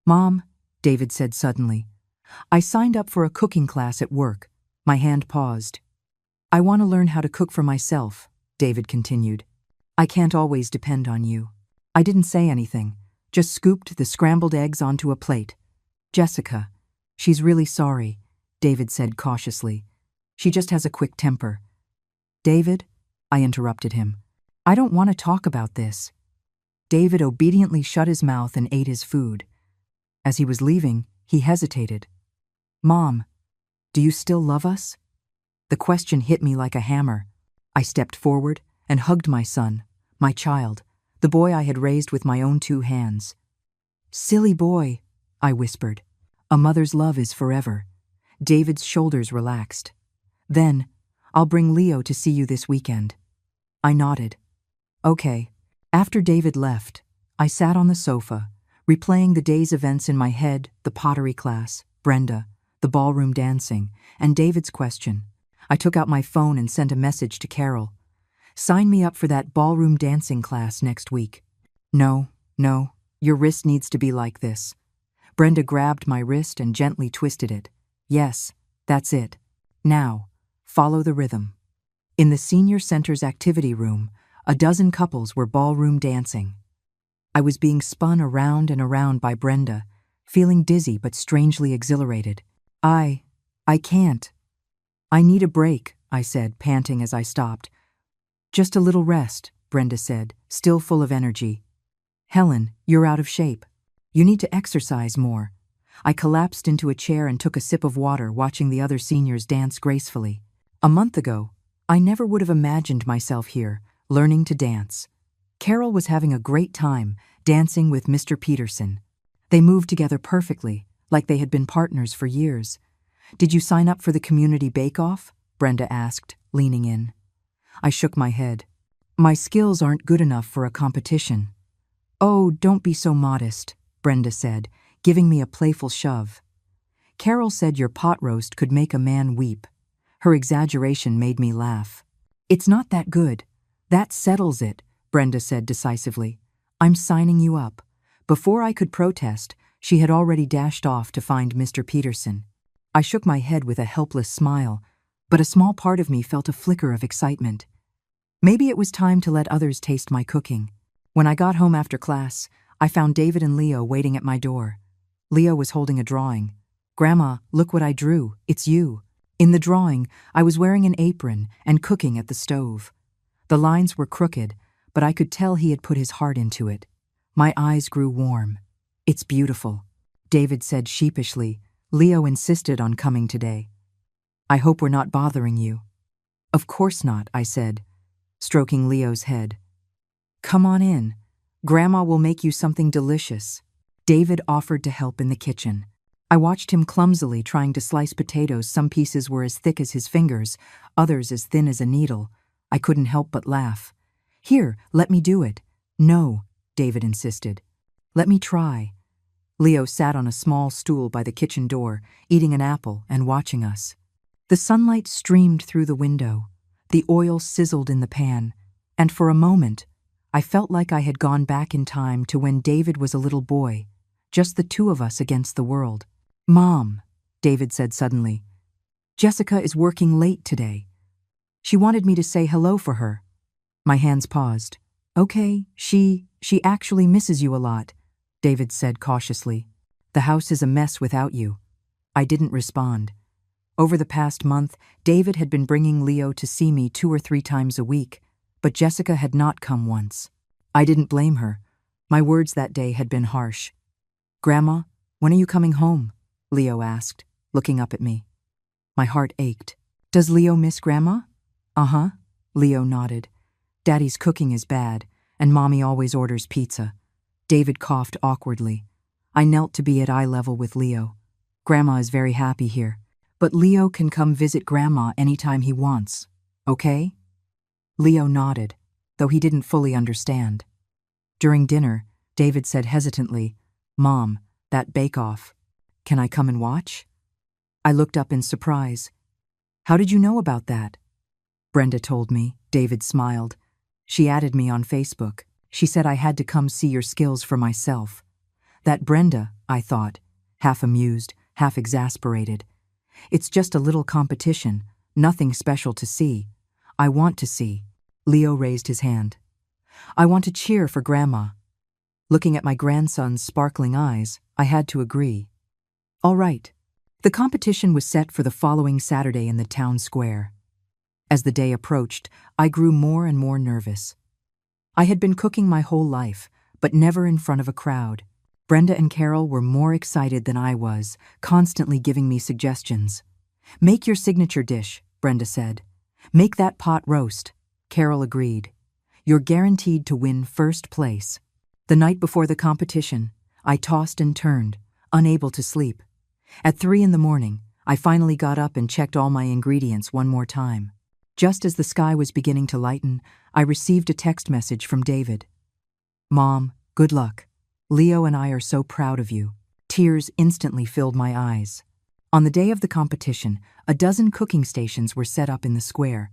Mom, David said suddenly, I signed up for a cooking class at work. My hand paused. I want to learn how to cook for myself, David continued. I can't always depend on you. I didn't say anything, just scooped the scrambled eggs onto a plate. Jessica, she's really sorry, David said cautiously. She just has a quick temper. David, I interrupted him. I don't want to talk about this. David obediently shut his mouth and ate his food. As he was leaving, he hesitated. Mom, do you still love us? The question hit me like a hammer. I stepped forward and hugged my son, my child, the boy I had raised with my own 2 hands. Silly boy, I whispered. A mother's love is forever. David's shoulders relaxed. Then, I'll bring Leo to see you this weekend. I nodded. Okay. After David left, I sat on the sofa, replaying the day's events in my head, the pottery class, Brenda, the ballroom dancing, and David's question. I took out my phone and sent a message to Carol. Sign me up for that ballroom dancing class next week. No, your wrist needs to be like this. Brenda grabbed my wrist and gently twisted it. Yes, that's it. Now, follow the rhythm. In the senior center's activity room, a dozen couples were ballroom dancing. I was being spun around and around by Brenda, feeling dizzy but strangely exhilarated. I can't. I need a break, I said, panting as I stopped. Just a little rest, Brenda said, still full of energy. Helen, you're out of shape. You need to exercise more. I collapsed into a chair and took a sip of water, watching the other seniors dance gracefully. A month ago, I never would have imagined myself here, learning to dance. Carol was having a great time, dancing with Mr. Peterson. They moved together perfectly, like they had been partners for years. Did you sign up for the community bake-off? Brenda asked, leaning in. I shook my head. My skills aren't good enough for a competition. Oh, don't be so modest, Brenda said, giving me a playful shove. Carol said your pot roast could make a man weep. Her exaggeration made me laugh. It's not that good. That settles it, Brenda said decisively. I'm signing you up. Before I could protest, she had already dashed off to find Mr. Peterson. I shook my head with a helpless smile, but a small part of me felt a flicker of excitement. Maybe it was time to let others taste my cooking. When I got home after class, I found David and Leo waiting at my door. Leo was holding a drawing. Grandma, look what I drew. It's you. In the drawing, I was wearing an apron and cooking at the stove. The lines were crooked, but I could tell he had put his heart into it. My eyes grew warm. It's beautiful, David said sheepishly. Leo insisted on coming today. I hope we're not bothering you. Of course not, I said, stroking Leo's head. Come on in. Grandma will make you something delicious. David offered to help in the kitchen. I watched him clumsily trying to slice potatoes. Some pieces were as thick as his fingers, others as thin as a needle. I couldn't help but laugh. Here, let me do it. No, David insisted. Let me try. Leo sat on a small stool by the kitchen door, eating an apple and watching us. The sunlight streamed through the window. The oil sizzled in the pan, and for a moment, I felt like I had gone back in time to when David was a little boy, just the 2 of us against the world. Mom, David said suddenly, Jessica is working late today. She wanted me to say hello for her. My hands paused. Okay, she actually misses you a lot, David said cautiously. The house is a mess without you. I didn't respond. Over the past month, David had been bringing Leo to see me 2 or 3 times a week, but Jessica had not come once. I didn't blame her. My words that day had been harsh. Grandma, when are you coming home? Leo asked, looking up at me. My heart ached. Does Leo miss Grandma? Uh-huh, Leo nodded. Daddy's cooking is bad, and Mommy always orders pizza. David coughed awkwardly. I knelt to be at eye level with Leo. Grandma is very happy here, but Leo can come visit Grandma anytime he wants, okay? Leo nodded, though he didn't fully understand. During dinner, David said hesitantly, Mom, that bake-off. Can I come and watch? I looked up in surprise. How did you know about that? Brenda told me, David smiled. She added me on Facebook. She said I had to come see your skills for myself. That Brenda, I thought, half amused, half exasperated. It's just a little competition, nothing special to see. I want to see. Leo raised his hand. I want to cheer for Grandma. Looking at my grandson's sparkling eyes, I had to agree. All right. The competition was set for the following Saturday in the town square. As the day approached, I grew more and more nervous. I had been cooking my whole life, but never in front of a crowd. Brenda and Carol were more excited than I was, constantly giving me suggestions. Make your signature dish, Brenda said. Make that pot roast. Carol agreed. You're guaranteed to win first place. The night before the competition, I tossed and turned, unable to sleep. At 3 a.m, I finally got up and checked all my ingredients one more time. Just as the sky was beginning to lighten, I received a text message from David. Mom, good luck. Leo and I are so proud of you. Tears instantly filled my eyes. On the day of the competition, a dozen cooking stations were set up in the square.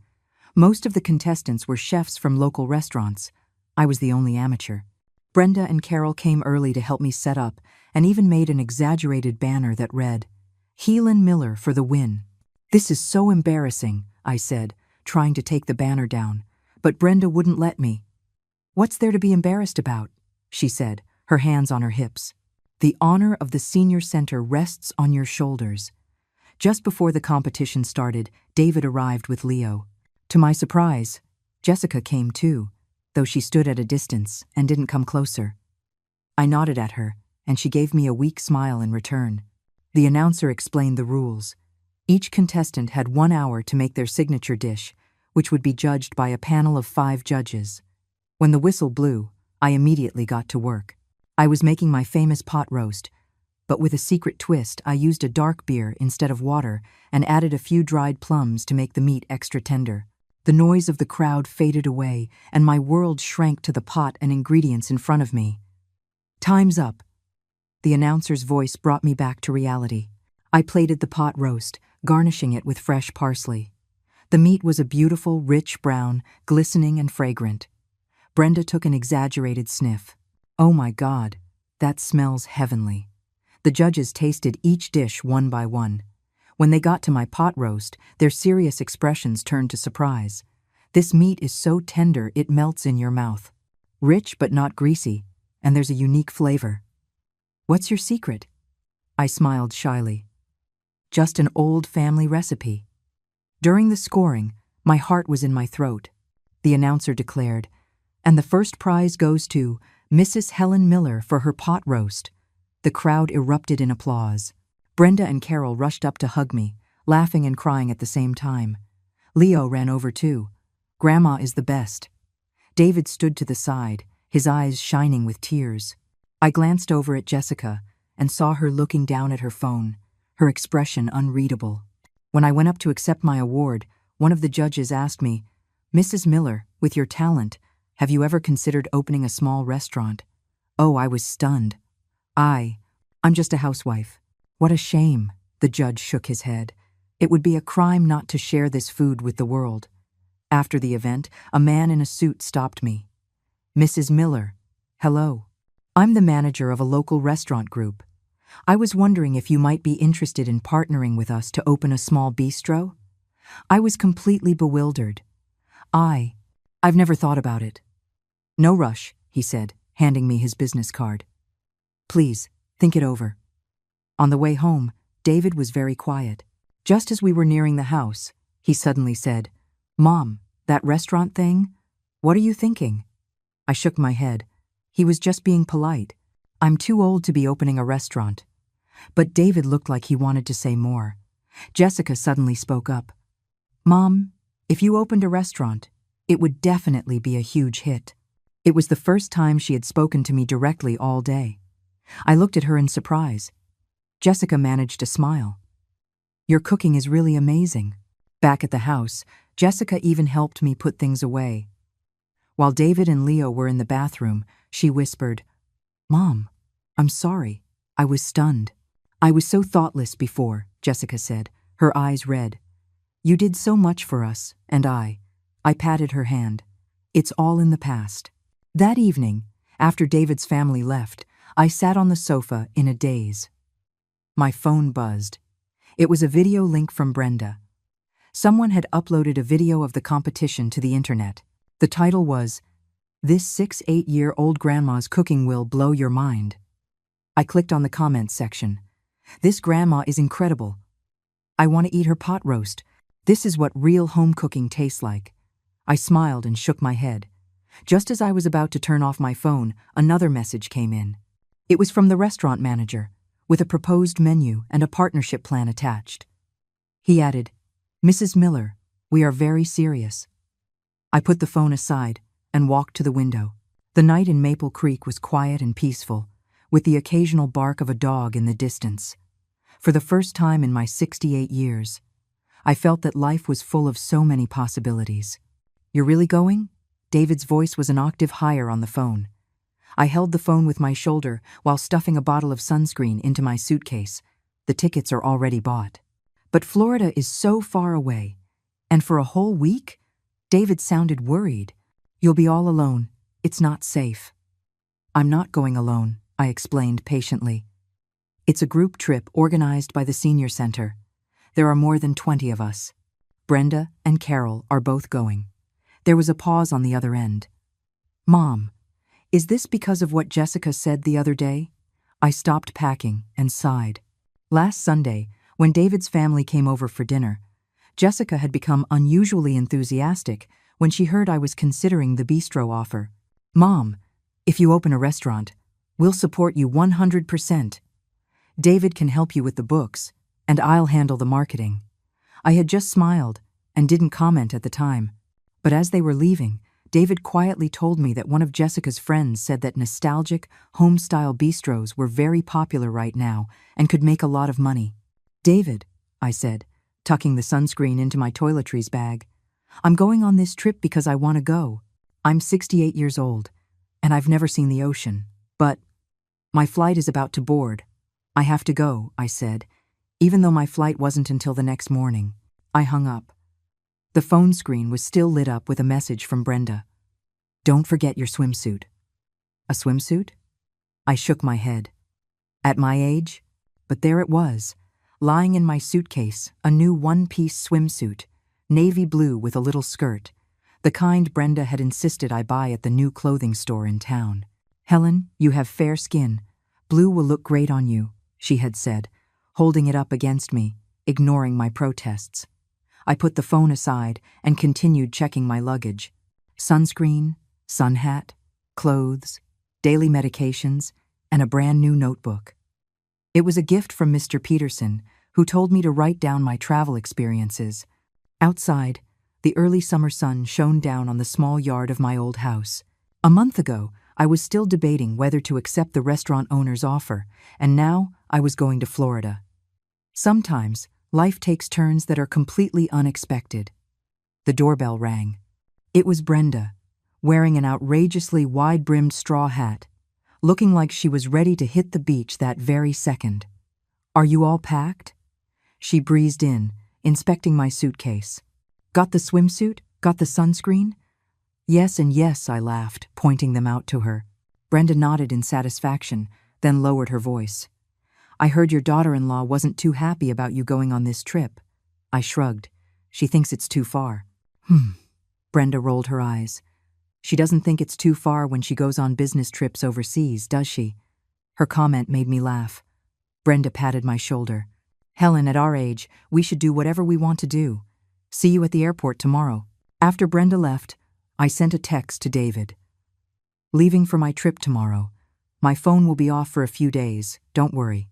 Most of the contestants were chefs from local restaurants. I was the only amateur. Brenda and Carol came early to help me set up and even made an exaggerated banner that read, Helen Miller for the win. This is so embarrassing, I said, trying to take the banner down, but Brenda wouldn't let me. What's there to be embarrassed about? She said, her hands on her hips. The honor of the senior center rests on your shoulders. Just before the competition started, David arrived with Leo. To my surprise, Jessica came too, though she stood at a distance and didn't come closer. I nodded at her, and she gave me a weak smile in return. The announcer explained the rules. Each contestant had 1 hour to make their signature dish, which would be judged by a panel of 5 judges. When the whistle blew, I immediately got to work. I was making my famous pot roast, but with a secret twist, I used a dark beer instead of water and added a few dried plums to make the meat extra tender. The noise of the crowd faded away, and my world shrank to the pot and ingredients in front of me. Time's up. The announcer's voice brought me back to reality. I plated the pot roast, garnishing it with fresh parsley. The meat was a beautiful, rich brown, glistening and fragrant. Brenda took an exaggerated sniff. Oh my God, that smells heavenly. The judges tasted each dish one by one. When they got to my pot roast, their serious expressions turned to surprise. This meat is so tender it melts in your mouth. Rich but not greasy, and there's a unique flavor. What's your secret? I smiled shyly. Just an old family recipe. During the scoring, my heart was in my throat. The announcer declared, and the first prize goes to Mrs. Helen Miller for her pot roast. The crowd erupted in applause. Brenda and Carol rushed up to hug me, laughing and crying at the same time. Leo ran over too. Grandma is the best. David stood to the side, his eyes shining with tears. I glanced over at Jessica and saw her looking down at her phone, her expression unreadable. When I went up to accept my award, one of the judges asked me, Mrs. Miller, with your talent, have you ever considered opening a small restaurant? Oh, I was stunned. I'm just a housewife. What a shame, the judge shook his head. It would be a crime not to share this food with the world. After the event, a man in a suit stopped me. Mrs. Miller, hello. I'm the manager of a local restaurant group. I was wondering if you might be interested in partnering with us to open a small bistro? I was completely bewildered. I've never thought about it. No rush, he said, handing me his business card. Please, think it over. On the way home, David was very quiet. Just as we were nearing the house, he suddenly said, Mom, that restaurant thing? What are you thinking? I shook my head. He was just being polite. I'm too old to be opening a restaurant. But David looked like he wanted to say more. Jessica suddenly spoke up. Mom, if you opened a restaurant, it would definitely be a huge hit. It was the first time she had spoken to me directly all day. I looked at her in surprise. Jessica managed to smile. Your cooking is really amazing. Back at the house, Jessica even helped me put things away. While David and Leo were in the bathroom, she whispered, Mom, I'm sorry. I was stunned. I was so thoughtless before, Jessica said, her eyes red. You did so much for us, and I patted her hand. It's all in the past. That evening, after David's family left, I sat on the sofa in a daze. My phone buzzed. It was a video link from Brenda. Someone had uploaded a video of the competition to the internet. The title was, "This 6-8-year-old grandma's cooking will blow your mind." I clicked on the comments section. "This grandma is incredible. I want to eat her pot roast. This is what real home cooking tastes like." I smiled and shook my head. Just as I was about to turn off my phone, another message came in. It was from the restaurant manager, with a proposed menu and a partnership plan attached. He added, "Mrs. Miller, we are very serious." I put the phone aside and walked to the window. The night in Maple Creek was quiet and peaceful, with the occasional bark of a dog in the distance. For the first time in my 68 years, I felt that life was full of so many possibilities. "You're really going?" David's voice was an octave higher on the phone. I held the phone with my shoulder while stuffing a bottle of sunscreen into my suitcase. "The tickets are already bought." "But Florida is so far away. And for a whole week?" David sounded worried. "You'll be all alone. It's not safe." "I'm not going alone," I explained patiently. "It's a group trip organized by the senior center. There are more than 20 of us. Brenda and Carol are both going." There was a pause on the other end. "Mom, is this because of what Jessica said the other day?" I stopped packing and sighed. Last Sunday, when David's family came over for dinner, Jessica had become unusually enthusiastic when she heard I was considering the bistro offer. "Mom, if you open a restaurant, we'll support you 100%. David can help you with the books, and I'll handle the marketing." I had just smiled and didn't comment at the time. But as they were leaving, David quietly told me that one of Jessica's friends said that nostalgic, home-style bistros were very popular right now and could make a lot of money. "David," I said, tucking the sunscreen into my toiletries bag, "I'm going on this trip because I want to go. I'm 68 years old, and I've never seen the ocean. But my flight is about to board. I have to go," I said, even though my flight wasn't until the next morning. I hung up. The phone screen was still lit up with a message from Brenda. "Don't forget your swimsuit." A swimsuit? I shook my head. At my age? But there it was, lying in my suitcase, a new one-piece swimsuit, navy blue with a little skirt, the kind Brenda had insisted I buy at the new clothing store in town. "Helen, you have fair skin. Blue will look great on you," she had said, holding it up against me, ignoring my protests. I put the phone aside and continued checking my luggage. Sunscreen, sun hat, clothes, daily medications, and a brand new notebook. It was a gift from Mr. Peterson, who told me to write down my travel experiences. Outside, the early summer sun shone down on the small yard of my old house. A month ago, I was still debating whether to accept the restaurant owner's offer, and now I was going to Florida. Sometimes, life takes turns that are completely unexpected. The doorbell rang. It was Brenda, wearing an outrageously wide-brimmed straw hat, looking like she was ready to hit the beach that very second. "Are you all packed?" She breezed in, inspecting my suitcase. "Got the swimsuit? Got the sunscreen?" "Yes and yes," I laughed, pointing them out to her. Brenda nodded in satisfaction, then lowered her voice. "I heard your daughter-in-law wasn't too happy about you going on this trip." I shrugged. "She thinks it's too far." Brenda rolled her eyes. "She doesn't think it's too far when she goes on business trips overseas, does she?" Her comment made me laugh. Brenda patted my shoulder. "Helen, at our age, we should do whatever we want to do. See you at the airport tomorrow." After Brenda left, I sent a text to David. "Leaving for my trip tomorrow. My phone will be off for a few days, don't worry."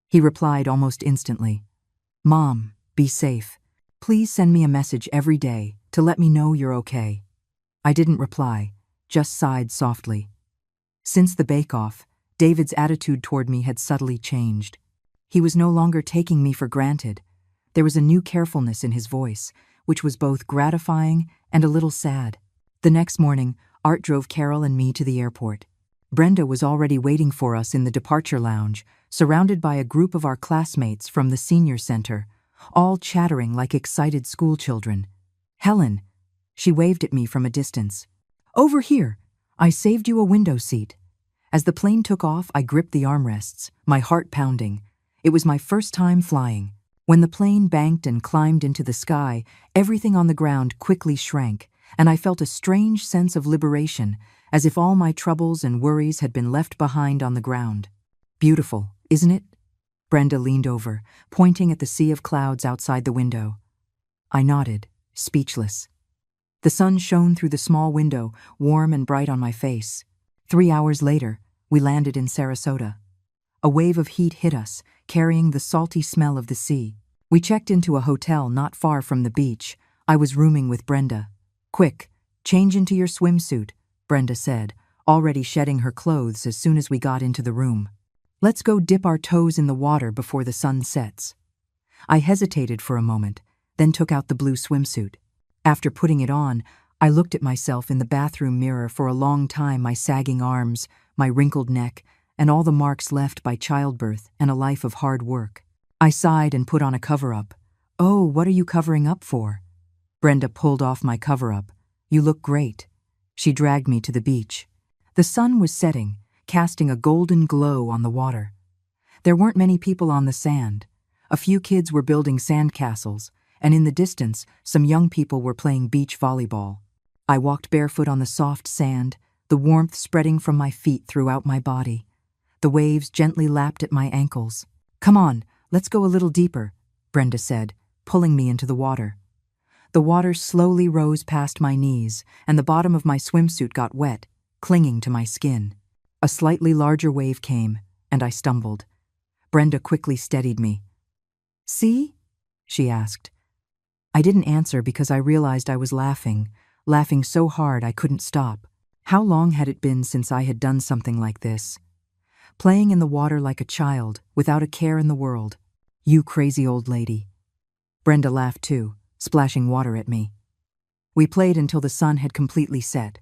He replied almost instantly. "Mom, be safe. Please send me a message every day to let me know you're okay." I didn't reply, just sighed softly. Since the bake-off, David's attitude toward me had subtly changed. He was no longer taking me for granted. There was a new carefulness in his voice, which was both gratifying and a little sad. The next morning, Art drove Carol and me to the airport. Brenda was already waiting for us in the departure lounge, surrounded by a group of our classmates from the senior center, all chattering like excited schoolchildren. "Helen," she waved at me from a distance. "Over here. I saved you a window seat." As the plane took off, I gripped the armrests, my heart pounding. It was my first time flying. When the plane banked and climbed into the sky, everything on the ground quickly shrank, and I felt a strange sense of liberation, as if all my troubles and worries had been left behind on the ground. Beautiful, isn't it? Brenda leaned over, pointing at the sea of clouds outside the window. I nodded, speechless. The sun shone through the small window, warm and bright on my face. 3 hours later, we landed in Sarasota. A wave of heat hit us, carrying the salty smell of the sea. We checked into a hotel not far from the beach. I was rooming with Brenda. "Quick, change into your swimsuit," Brenda said, already shedding her clothes as soon as we got into the room. "Let's go dip our toes in the water before the sun sets." I hesitated for a moment, then took out the blue swimsuit. After putting it on, I looked at myself in the bathroom mirror for a long time, my sagging arms, my wrinkled neck, and all the marks left by childbirth and a life of hard work. I sighed and put on a cover-up. "Oh, what are you covering up for?" Brenda pulled off my cover-up. "You look great." She dragged me to the beach. The sun was setting, casting a golden glow on the water. There weren't many people on the sand. A few kids were building sandcastles, and in the distance, some young people were playing beach volleyball. I walked barefoot on the soft sand, the warmth spreading from my feet throughout my body. The waves gently lapped at my ankles. "Come on, let's go a little deeper," Brenda said, pulling me into the water. The water slowly rose past my knees, and the bottom of my swimsuit got wet, clinging to my skin. A slightly larger wave came, and I stumbled. Brenda quickly steadied me. "See?" she asked. I didn't answer because I realized I was laughing so hard I couldn't stop. How long had it been since I had done something like this? Playing in the water like a child, without a care in the world. "You crazy old lady." Brenda laughed too, splashing water at me. We played until the sun had completely set.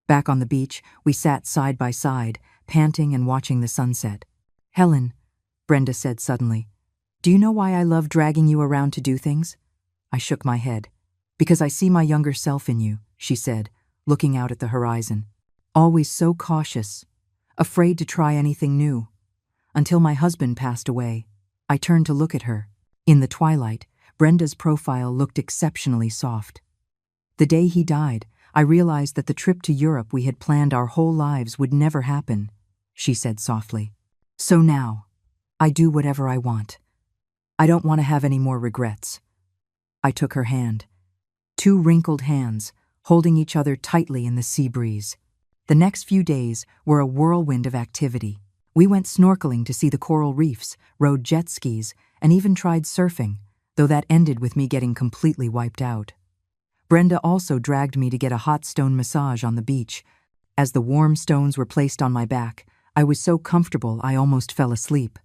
Back on the beach, we sat side by side, panting and watching the sunset. "Helen," Brenda said suddenly, "do you know why I love dragging you around to do things?" I shook my head. "Because I see my younger self in you," she said, looking out at the horizon. "Always so cautious, afraid to try anything new. Until my husband passed away." I turned to look at her. In the twilight, Brenda's profile looked exceptionally soft. "The day he died, I realized that the trip to Europe we had planned our whole lives would never happen," she said softly. "So now, I do whatever I want. I don't want to have any more regrets." I took her hand. 2 wrinkled hands, holding each other tightly in the sea breeze. The next few days were a whirlwind of activity. We went snorkeling to see the coral reefs, rode jet skis, and even tried surfing, though that ended with me getting completely wiped out. Brenda also dragged me to get a hot stone massage on the beach. As the warm stones were placed on my back, I was so comfortable I almost fell asleep.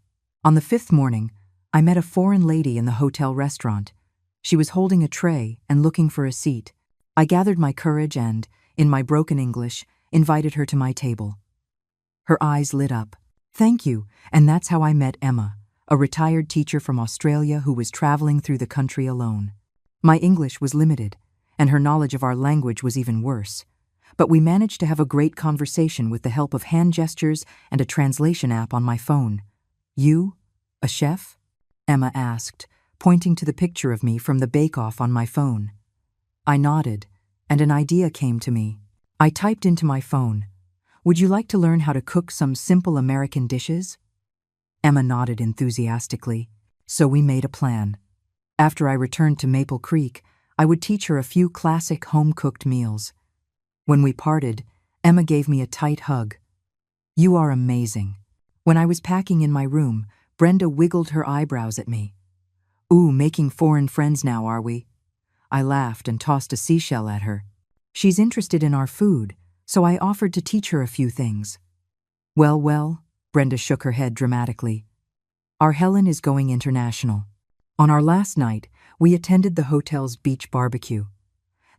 On the 5th morning, I met a foreign lady in the hotel restaurant. She was holding a tray and looking for a seat. I gathered my courage and, in my broken English, invited her to my table. Her eyes lit up. "Thank you," and that's how I met Emma, a retired teacher from Australia who was traveling through the country alone. My English was limited, and her knowledge of our language was even worse. But we managed to have a great conversation with the help of hand gestures and a translation app on my phone. "You? A chef?" Emma asked, pointing to the picture of me from the bake-off on my phone. I nodded, and an idea came to me. I typed into my phone, "Would you like to learn how to cook some simple American dishes?" Emma nodded enthusiastically, so we made a plan. After I returned to Maple Creek, I would teach her a few classic home-cooked meals. When we parted, Emma gave me a tight hug. "You are amazing." When I was packing in my room, Brenda wiggled her eyebrows at me. "Ooh, making foreign friends now, are we?" I laughed and tossed a seashell at her. "She's interested in our food, so I offered to teach her a few things." Well, Brenda shook her head dramatically. "Our Helen is going international." On our last night, we attended the hotel's beach barbecue.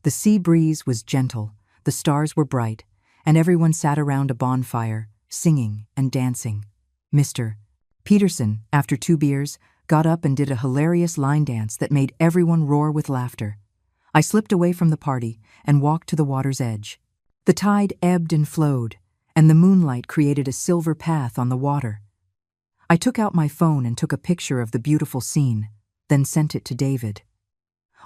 The sea breeze was gentle, the stars were bright, and everyone sat around a bonfire, singing and dancing. Mr. Peterson, after 2 beers, got up and did a hilarious line dance that made everyone roar with laughter. I slipped away from the party and walked to the water's edge. The tide ebbed and flowed, and the moonlight created a silver path on the water. I took out my phone and took a picture of the beautiful scene. then sent it to David.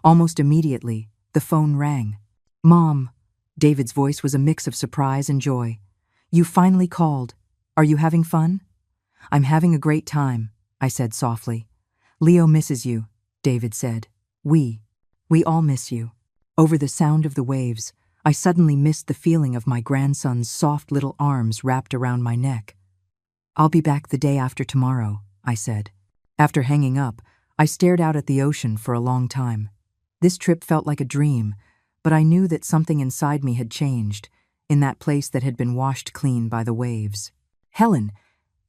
Almost immediately, the phone rang. "Mom," David's voice was a mix of surprise and joy. "You finally called. Are you having fun?" "I'm having a great time," I said softly. "Leo misses you," David said. We all miss you." Over the sound of the waves, I suddenly missed the feeling of my grandson's soft little arms wrapped around my neck. "I'll be back the day after tomorrow," I said. After hanging up, I stared out at the ocean for a long time. This trip felt like a dream, but I knew that something inside me had changed, in that place that had been washed clean by the waves. "Helen,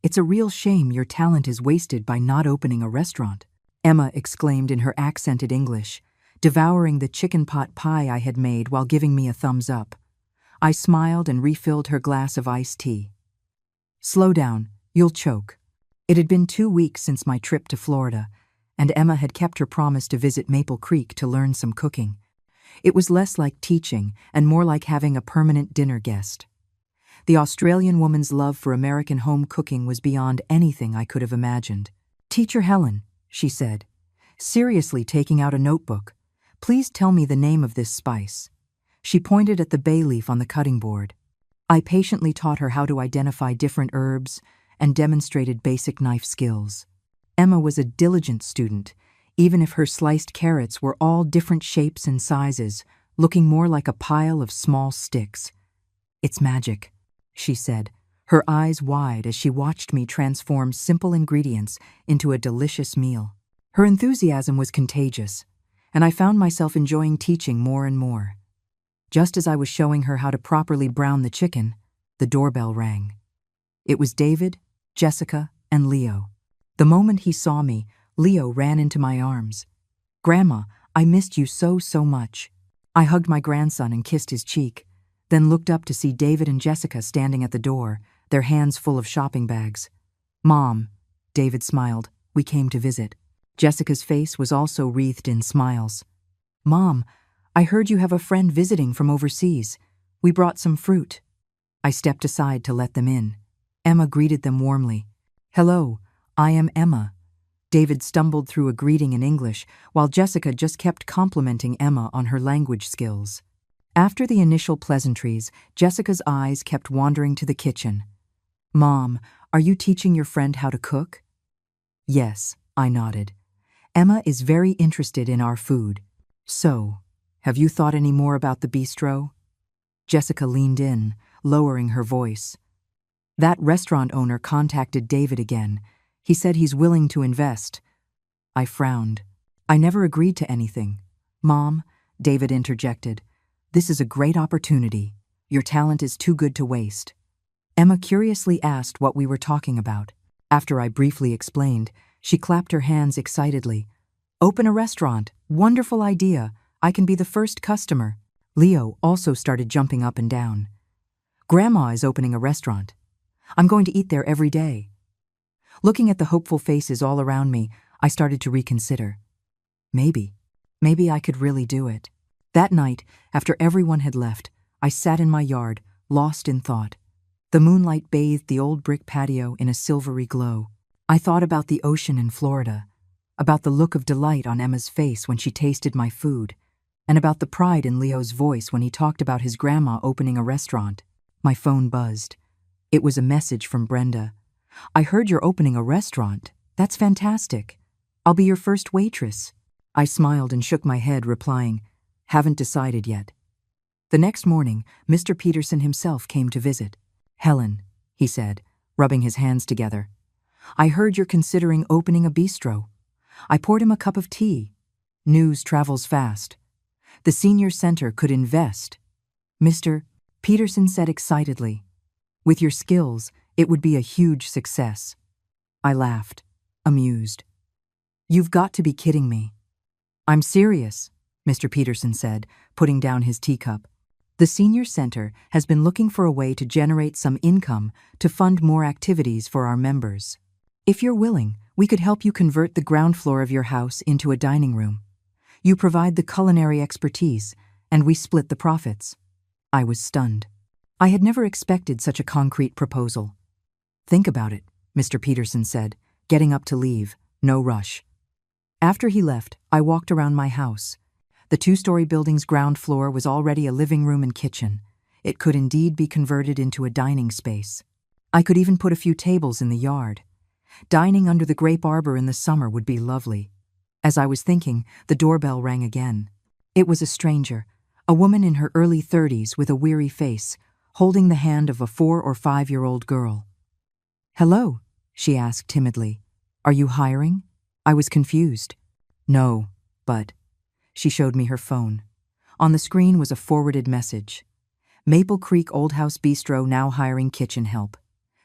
it's a real shame your talent is wasted by not opening a restaurant," Emma exclaimed in her accented English, devouring the chicken pot pie I had made while giving me a thumbs up. I smiled and refilled her glass of iced tea. "Slow down, you'll choke." It had been 2 weeks since my trip to Florida, and Emma had kept her promise to visit Maple Creek to learn some cooking. It was less like teaching and more like having a permanent dinner guest. The Australian woman's love for American home cooking was beyond anything I could have imagined. "Teacher Helen," she said, seriously taking out a notebook, "please tell me the name of this spice." She pointed at the bay leaf on the cutting board. I patiently taught her how to identify different herbs and demonstrated basic knife skills. Emma was a diligent student, even if her sliced carrots were all different shapes and sizes, looking more like a pile of small sticks. "It's magic," she said, her eyes wide as she watched me transform simple ingredients into a delicious meal. Her enthusiasm was contagious, and I found myself enjoying teaching more and more. Just as I was showing her how to properly brown the chicken, the doorbell rang. It was David, Jessica, and Leo. The moment he saw me, Leo ran into my arms. "Grandma, I missed you so much." I hugged my grandson and kissed his cheek, then looked up to see David and Jessica standing at the door, their hands full of shopping bags. "Mom," David smiled, "we came to visit." Jessica's face was also wreathed in smiles. "Mom, I heard you have a friend visiting from overseas. We brought some fruit." I stepped aside to let them in. Emma greeted them warmly. "Hello, I am Emma." David stumbled through a greeting in English, while Jessica just kept complimenting Emma on her language skills. After the initial pleasantries, Jessica's eyes kept wandering to the kitchen. "Mom, are you teaching your friend how to cook?" "Yes," I nodded. "Emma is very interested in our food. So, have you thought any more about the bistro?" Jessica leaned in, lowering her voice. "That restaurant owner contacted David again. He said he's willing to invest." I frowned. "I never agreed to anything." "Mom," David interjected, "this is a great opportunity. Your talent is too good to waste." Emma curiously asked what we were talking about. After I briefly explained, she clapped her hands excitedly. "Open a restaurant. Wonderful idea. I can be the first customer." Leo also started jumping up and down. "Grandma is opening a restaurant. I'm going to eat there every day." Looking at the hopeful faces all around me, I started to reconsider. Maybe I could really do it. That night, after everyone had left, I sat in my yard, lost in thought. The moonlight bathed the old brick patio in a silvery glow. I thought about the ocean in Florida, about the look of delight on Emma's face when she tasted my food, and about the pride in Leo's voice when he talked about his grandma opening a restaurant. My phone buzzed. It was a message from Brenda. "I heard you're opening a restaurant. That's fantastic. I'll be your first waitress." I smiled and shook my head, replying, "Haven't decided yet." The next morning, Mr. Peterson himself came to visit. "Helen," he said, rubbing his hands together, "I heard you're considering opening a bistro." I poured him a cup of tea. News travels fast. The senior center could invest. Mr. Peterson said excitedly, "With your skills, it would be a huge success." I laughed, amused. "You've got to be kidding me." "I'm serious," Mr. Peterson said, putting down his teacup. "The senior center has been looking for a way to generate some income to fund more activities for our members. If you're willing, we could help you convert the ground floor of your house into a dining room. You provide the culinary expertise, and we split the profits." I was stunned. I had never expected such a concrete proposal. "Think about it," Mr. Peterson said, getting up to leave, no rush. After he left, I walked around my house. The two-story building's ground floor was already a living room and kitchen. It could indeed be converted into a dining space. I could even put a few tables in the yard. Dining under the grape arbor in the summer would be lovely. As I was thinking, the doorbell rang again. It was a stranger, a woman in her early 30s with a weary face, holding the hand of a 4 or 5-year-old girl. "Hello," she asked timidly. "Are you hiring?" I was confused. "No, but..." She showed me her phone. On the screen was a forwarded message. "Maple Creek Old House Bistro now hiring kitchen help.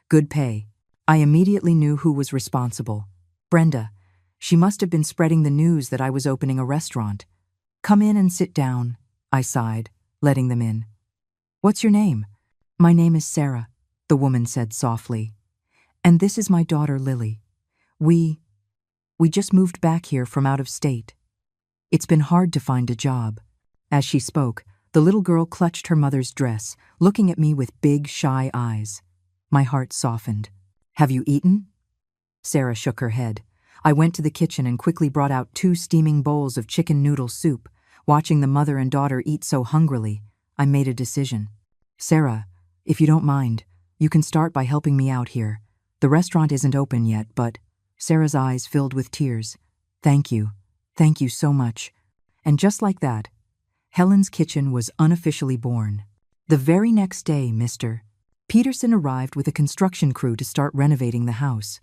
Good pay." I immediately knew who was responsible. Brenda. She must have been spreading the news that I was opening a restaurant. "Come in and sit down," I sighed, letting them in. "What's your name?" "My name is Sarah," the woman said softly. "And this is my daughter Lily. We just moved back here from out of state. It's been hard to find a job." As she spoke, the little girl clutched her mother's dress, looking at me with big, shy eyes. My heart softened. "Have you eaten?" Sarah shook her head. I went to the kitchen and quickly brought out 2 steaming bowls of chicken noodle soup. Watching the mother and daughter eat so hungrily, I made a decision. "Sarah, if you don't mind, you can start by helping me out here. The restaurant isn't open yet, but..." Sarah's eyes filled with tears. Thank you so much." And just like that, Helen's Kitchen was unofficially born. The very next day, Mr. Peterson arrived with a construction crew to start renovating the house.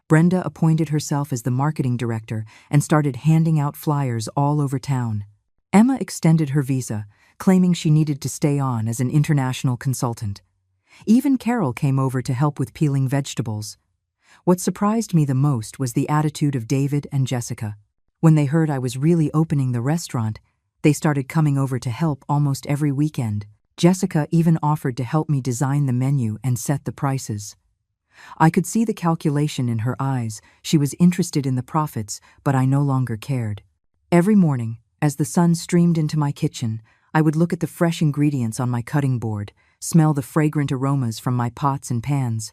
Brenda appointed herself as the marketing director and started handing out flyers all over town. Emma extended her visa, claiming she needed to stay on as an international consultant. Even Carol came over to help with peeling vegetables. What surprised me the most was the attitude of David and Jessica. When they heard I was really opening the restaurant, they started coming over to help almost every weekend. Jessica even offered to help me design the menu and set the prices. I could see the calculation in her eyes. She was interested in the profits, but I no longer cared. Every morning, as the sun streamed into my kitchen, I would look at the fresh ingredients on my cutting board, smell the fragrant aromas from my pots and pans,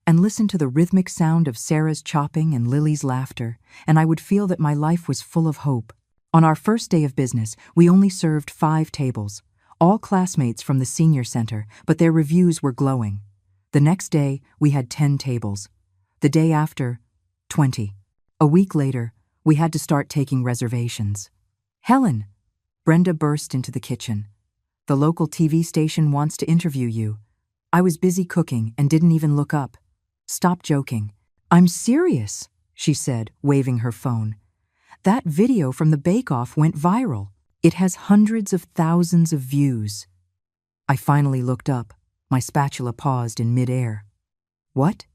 and listen to the rhythmic sound of Sarah's chopping and Lily's laughter, and I would feel that my life was full of hope. On our first day of business, we only served 5 tables, all classmates from the senior center, but their reviews were glowing. The next day, we had 10 tables. The day after, 20. A week later, we had to start taking reservations. "Helen!" Brenda burst into the kitchen. "The local TV station wants to interview you." I was busy cooking and didn't even look up. "Stop joking." "I'm serious," she said, waving her phone. "That video from the bake-off went viral. It has hundreds of thousands of views." I finally looked up. My spatula paused in mid-air. "What?"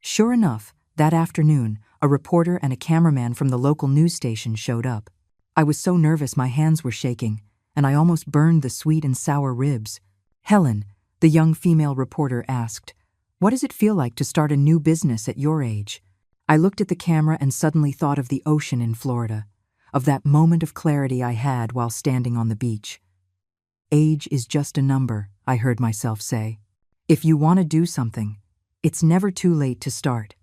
Sure enough, that afternoon, a reporter and a cameraman from the local news station showed up. I was so nervous my hands were shaking, and I almost burned the sweet and sour ribs. "Helen," the young female reporter asked, "what does it feel like to start a new business at your age?" I looked at the camera and suddenly thought of the ocean in Florida, of that moment of clarity I had while standing on the beach. "Age is just a number," I heard myself say. "If you want to do something, it's never too late to start."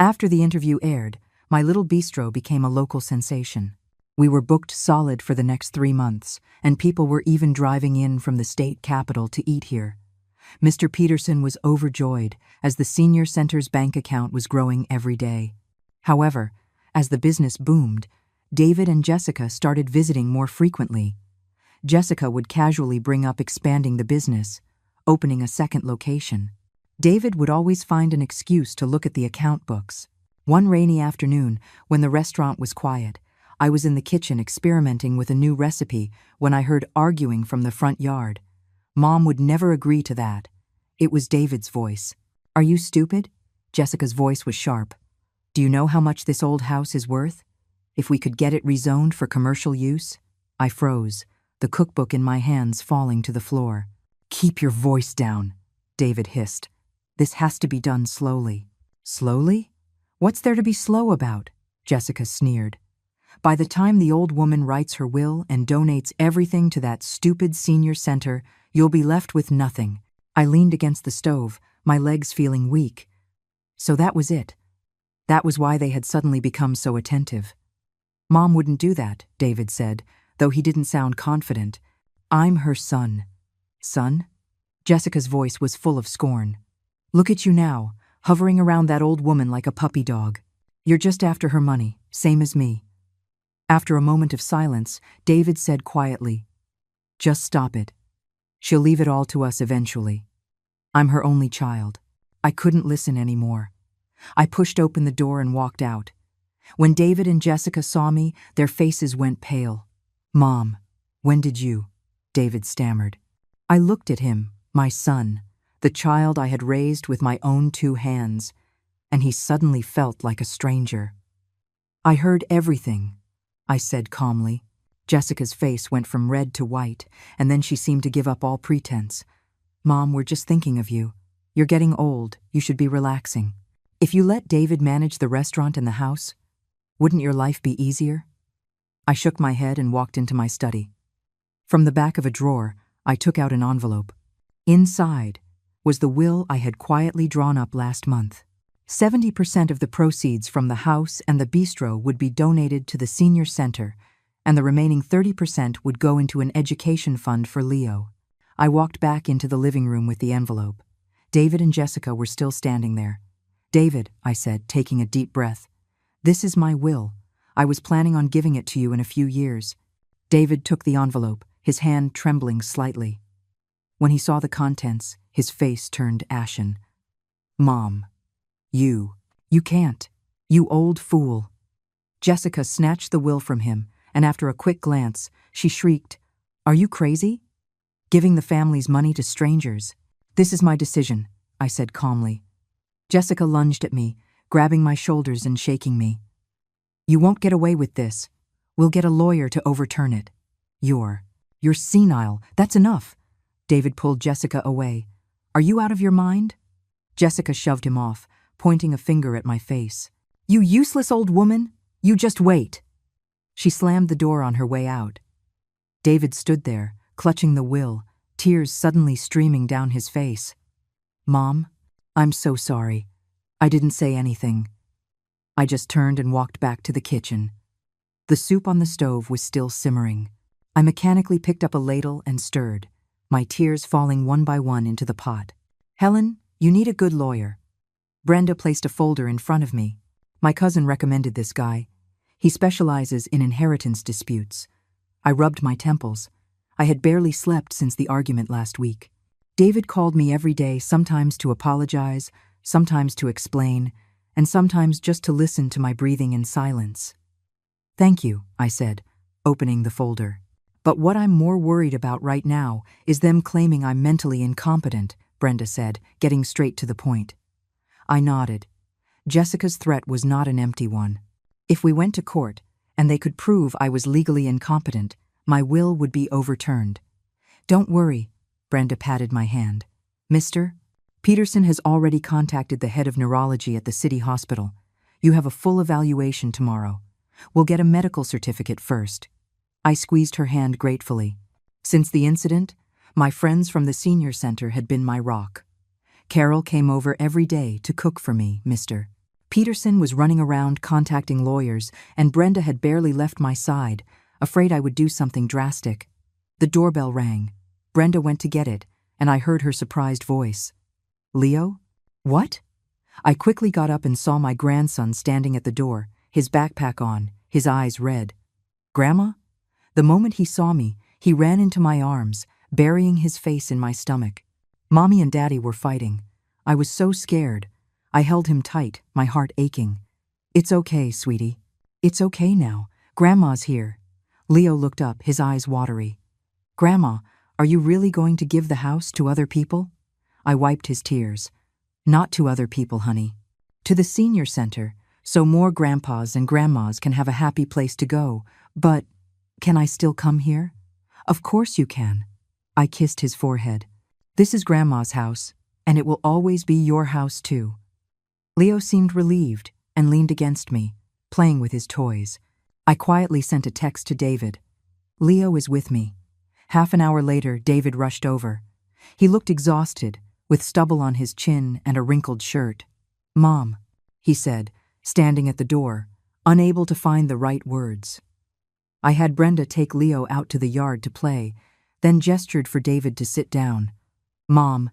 After the interview aired, my little bistro became a local sensation. We were booked solid for the next 3 months, and people were even driving in from the state capital to eat here. Mr. Peterson was overjoyed, as the senior center's bank account was growing every day. However, as the business boomed, David and Jessica started visiting more frequently. Jessica would casually bring up expanding the business, opening a second location. David would always find an excuse to look at the account books. One rainy afternoon, when the restaurant was quiet, I was in the kitchen experimenting with a new recipe when I heard arguing from the front yard. Mom would never agree to that. It was David's voice. "Are you stupid?" Jessica's voice was sharp. "Do you know how much this old house is worth? If we could get it rezoned for commercial use?" I froze, the cookbook in my hands falling to the floor. "Keep your voice down," David hissed. "This has to be done slowly." "Slowly? What's there to be slow about?" Jessica sneered. "By the time the old woman writes her will and donates everything to that stupid senior center, you'll be left with nothing." I leaned against the stove, my legs feeling weak. So that was it. That was why they had suddenly become so attentive. Mom wouldn't do that, David said, though he didn't sound confident. I'm her son. Son? Jessica's voice was full of scorn. Look at you now, hovering around that old woman like a puppy dog. You're just after her money, same as me. After a moment of silence, David said quietly, just stop it. She'll leave it all to us eventually. I'm her only child. I couldn't listen anymore. I pushed open the door and walked out. When David and Jessica saw me, their faces went pale. Mom, when did you? David stammered. I looked at him, my son, the child I had raised with my own 2 hands, and he suddenly felt like a stranger. I heard everything, I said calmly. Jessica's face went from red to white, and then she seemed to give up all pretense. Mom, we're just thinking of you. You're getting old, you should be relaxing. If you let David manage the restaurant and the house, wouldn't your life be easier? I shook my head and walked into my study. From the back of a drawer, I took out an envelope. Inside was the will I had quietly drawn up last month. 70% of the proceeds from the house and the bistro would be donated to the senior center, and the remaining 30% would go into an education fund for Leo. I walked back into the living room with the envelope. David and Jessica were still standing there. David, I said, taking a deep breath, this is my will. I was planning on giving it to you in a few years. David took the envelope, his hand trembling slightly. When he saw the contents, his face turned ashen. Mom, you can't. You old fool. Jessica snatched the will from him, and after a quick glance, she shrieked, Are you crazy? Giving the family's money to strangers. This is my decision, I said calmly. Jessica lunged at me, grabbing my shoulders and shaking me. You won't get away with this. We'll get a lawyer to overturn it. You're senile. That's enough. David pulled Jessica away. Are you out of your mind? Jessica shoved him off, pointing a finger at my face. You useless old woman. You just wait. She slammed the door on her way out. David stood there, clutching the will, tears suddenly streaming down his face. Mom, I'm so sorry. I didn't say anything. I just turned and walked back to the kitchen. The soup on the stove was still simmering. I mechanically picked up a ladle and stirred, my tears falling one by one into the pot. Helen, you need a good lawyer. Brenda placed a folder in front of me. My cousin recommended this guy. He specializes in inheritance disputes. I rubbed my temples. I had barely slept since the argument last week. David called me every day, sometimes to apologize, sometimes to explain, and sometimes just to listen to my breathing in silence. Thank you, I said, opening the folder. But what I'm more worried about right now is them claiming I'm mentally incompetent, Brenda said, getting straight to the point. I nodded. Jessica's threat was not an empty one. If we went to court, and they could prove I was legally incompetent, my will would be overturned. Don't worry, Brenda patted my hand. Mister, Peterson has already contacted the head of neurology at the city hospital. You have a full evaluation tomorrow. We'll get a medical certificate first. I squeezed her hand gratefully. Since the incident, my friends from the senior center had been my rock. Carol came over every day to cook for me, Mister. Peterson was running around contacting lawyers, and Brenda had barely left my side, afraid I would do something drastic. The doorbell rang. Brenda went to get it, and I heard her surprised voice. Leo? What? I quickly got up and saw my grandson standing at the door, his backpack on, his eyes red. Grandma? The moment he saw me, he ran into my arms, burying his face in my stomach. Mommy and Daddy were fighting. I was so scared. I held him tight, my heart aching. It's okay, sweetie. It's okay now. Grandma's here. Leo looked up, his eyes watery. Grandma, are you really going to give the house to other people? I wiped his tears. Not to other people, honey. To the senior center, so more grandpas and grandmas can have a happy place to go. But can I still come here? Of course you can. I kissed his forehead. This is Grandma's house, and it will always be your house too. Leo seemed relieved and leaned against me, playing with his toys. I quietly sent a text to David. Leo is with me. Half an hour later, David rushed over. He looked exhausted, with stubble on his chin and a wrinkled shirt. Mom, he said, standing at the door, unable to find the right words. I had Brenda take Leo out to the yard to play, then gestured for David to sit down. Mom,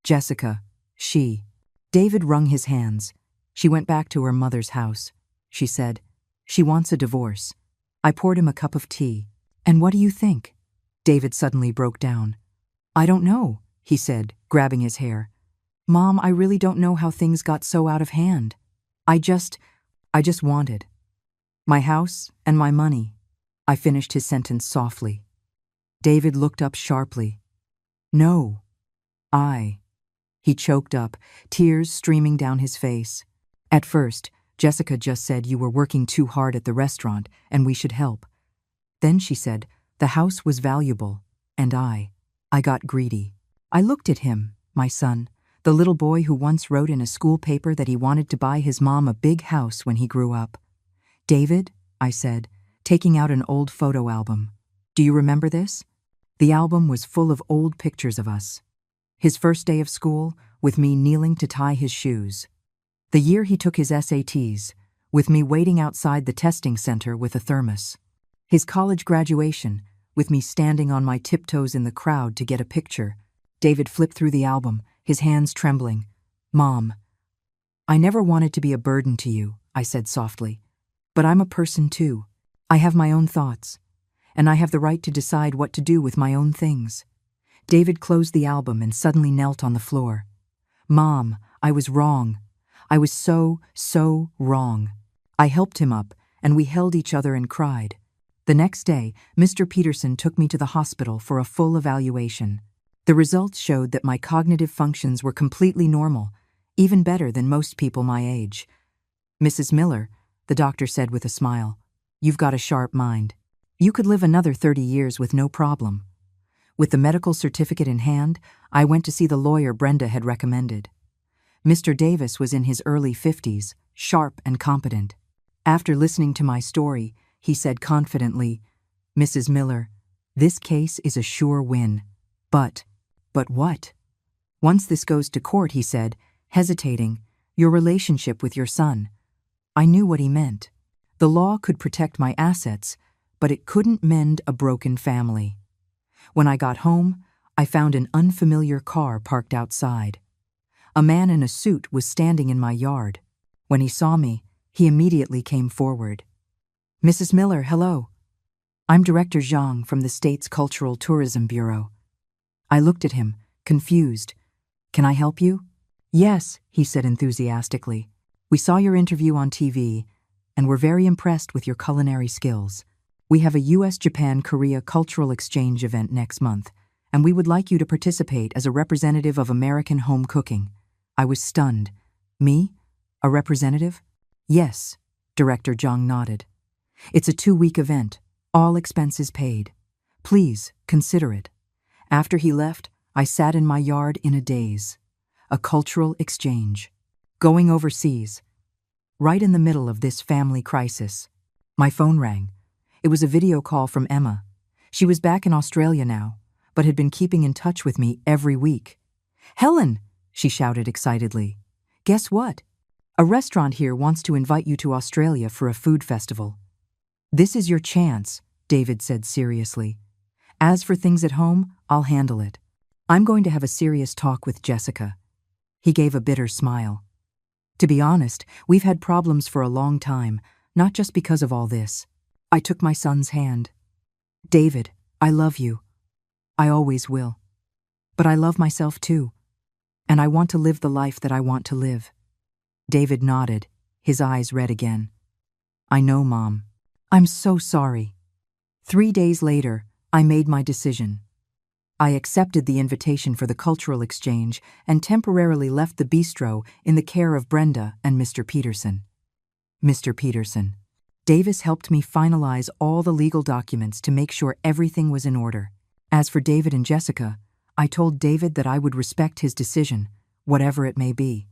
Jessica, she. David wrung his hands. She went back to her mother's house. She said, she wants a divorce. I poured him a cup of tea. And what do you think? David suddenly broke down. I don't know, he said, grabbing his hair. Mom, I really don't know how things got so out of hand. I just wanted my house and my money. I finished his sentence softly. David looked up sharply. No, He choked up, tears streaming down his face. At first, Jessica just said you were working too hard at the restaurant and we should help. Then she said the house was valuable, and I got greedy. I looked at him, my son, the little boy who once wrote in a school paper that he wanted to buy his mom a big house when he grew up. David, I said, taking out an old photo album. Do you remember this? The album was full of old pictures of us. His first day of school, with me kneeling to tie his shoes. The year he took his SATs, with me waiting outside the testing center with a thermos. His college graduation, with me standing on my tiptoes in the crowd to get a picture. David flipped through the album, his hands trembling. Mom, I never wanted to be a burden to you, I said softly. But I'm a person too. I have my own thoughts, and I have the right to decide what to do with my own things. David closed the album and suddenly knelt on the floor. Mom, I was wrong. I was so wrong. I helped him up, and we held each other and cried. The next day, Mr. Peterson took me to the hospital for a full evaluation. The results showed that my cognitive functions were completely normal, even better than most people my age. Mrs. Miller, the doctor said with a smile, you've got a sharp mind. You could live another 30 years with no problem. With the medical certificate in hand, I went to see the lawyer Brenda had recommended. Mr. Davis was in his early 50s, sharp and competent. After listening to my story, he said confidently, Mrs. Miller, this case is a sure win. But what? Once this goes to court, he said, hesitating, your relationship with your son. I knew what he meant. The law could protect my assets, but it couldn't mend a broken family. When I got home, I found an unfamiliar car parked outside. A man in a suit was standing in my yard. When he saw me, he immediately came forward. Mrs. Miller, hello. I'm Director Zhang from the state's Cultural Tourism Bureau. I looked at him, confused. Can I help you? Yes, he said enthusiastically. We saw your interview on TV, and we're very impressed with your culinary skills. We have a US-Japan-Korea cultural exchange event next month, and we would like you to participate as a representative of American home cooking. I was stunned. Me? A representative? Yes, Director Zhang nodded. It's a 2-week event, all expenses paid. Please, consider it. After he left, I sat in my yard in a daze. A cultural exchange. Going overseas. Right in the middle of this family crisis. My phone rang. It was a video call from Emma. She was back in Australia now, but had been keeping in touch with me every week. Helen, she shouted excitedly. Guess what? A restaurant here wants to invite you to Australia for a food festival. This is your chance, David said seriously. As for things at home, I'll handle it. I'm going to have a serious talk with Jessica. He gave a bitter smile. To be honest, we've had problems for a long time, not just because of all this. I took my son's hand. David, I love you. I always will. But I love myself too. And I want to live the life that I want to live. David nodded, his eyes red again. I know, Mom. I'm so sorry. 3 days later, I made my decision. I accepted the invitation for the cultural exchange and temporarily left the bistro in the care of Brenda and Mr. Peterson. Mr. Peterson. Davis helped me finalize all the legal documents to make sure everything was in order. As for David and Jessica, I told David that I would respect his decision, whatever it may be.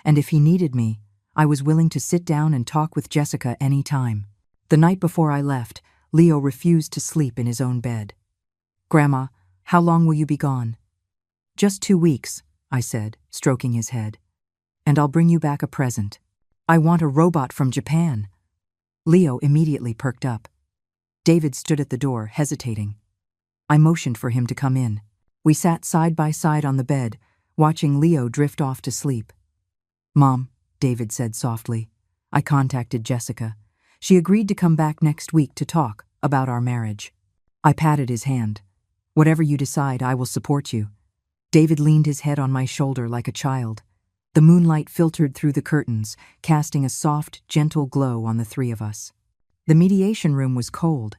And if he needed me, I was willing to sit down and talk with Jessica any time. The night before I left, Leo refused to sleep in his own bed. Grandma, how long will you be gone? Just 2 weeks, I said, stroking his head. And I'll bring you back a present. I want a robot from Japan. Leo immediately perked up. David stood at the door, hesitating. I motioned for him to come in. We sat side by side on the bed, watching Leo drift off to sleep. "Mom," David said softly, "I contacted Jessica. She agreed to come back next week to talk about our marriage." I patted his hand. "Whatever you decide, I will support you." David leaned his head on my shoulder like a child. The moonlight filtered through the curtains, casting a soft, gentle glow on the three of us. The mediation room was cold,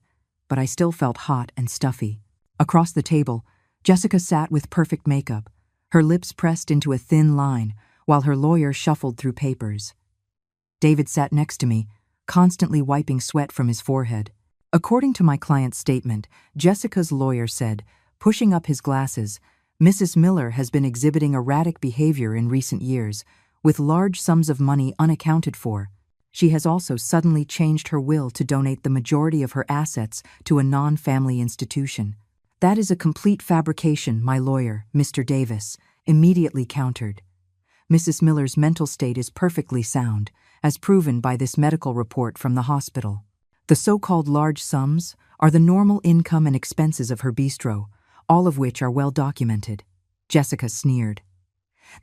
but I still felt hot and stuffy. Across the table, Jessica sat with perfect makeup, her lips pressed into a thin line, while her lawyer shuffled through papers. David sat next to me, constantly wiping sweat from his forehead. According to my client's statement, Jessica's lawyer said, pushing up his glasses, "Mrs. Miller has been exhibiting erratic behavior in recent years, with large sums of money unaccounted for. She has also suddenly changed her will to donate the majority of her assets to a non-family institution. That is a complete fabrication," my lawyer, Mr. Davis, immediately countered. "Mrs. Miller's mental state is perfectly sound, as proven by this medical report from the hospital. The so-called large sums are the normal income and expenses of her bistro, all of which are well documented." Jessica sneered.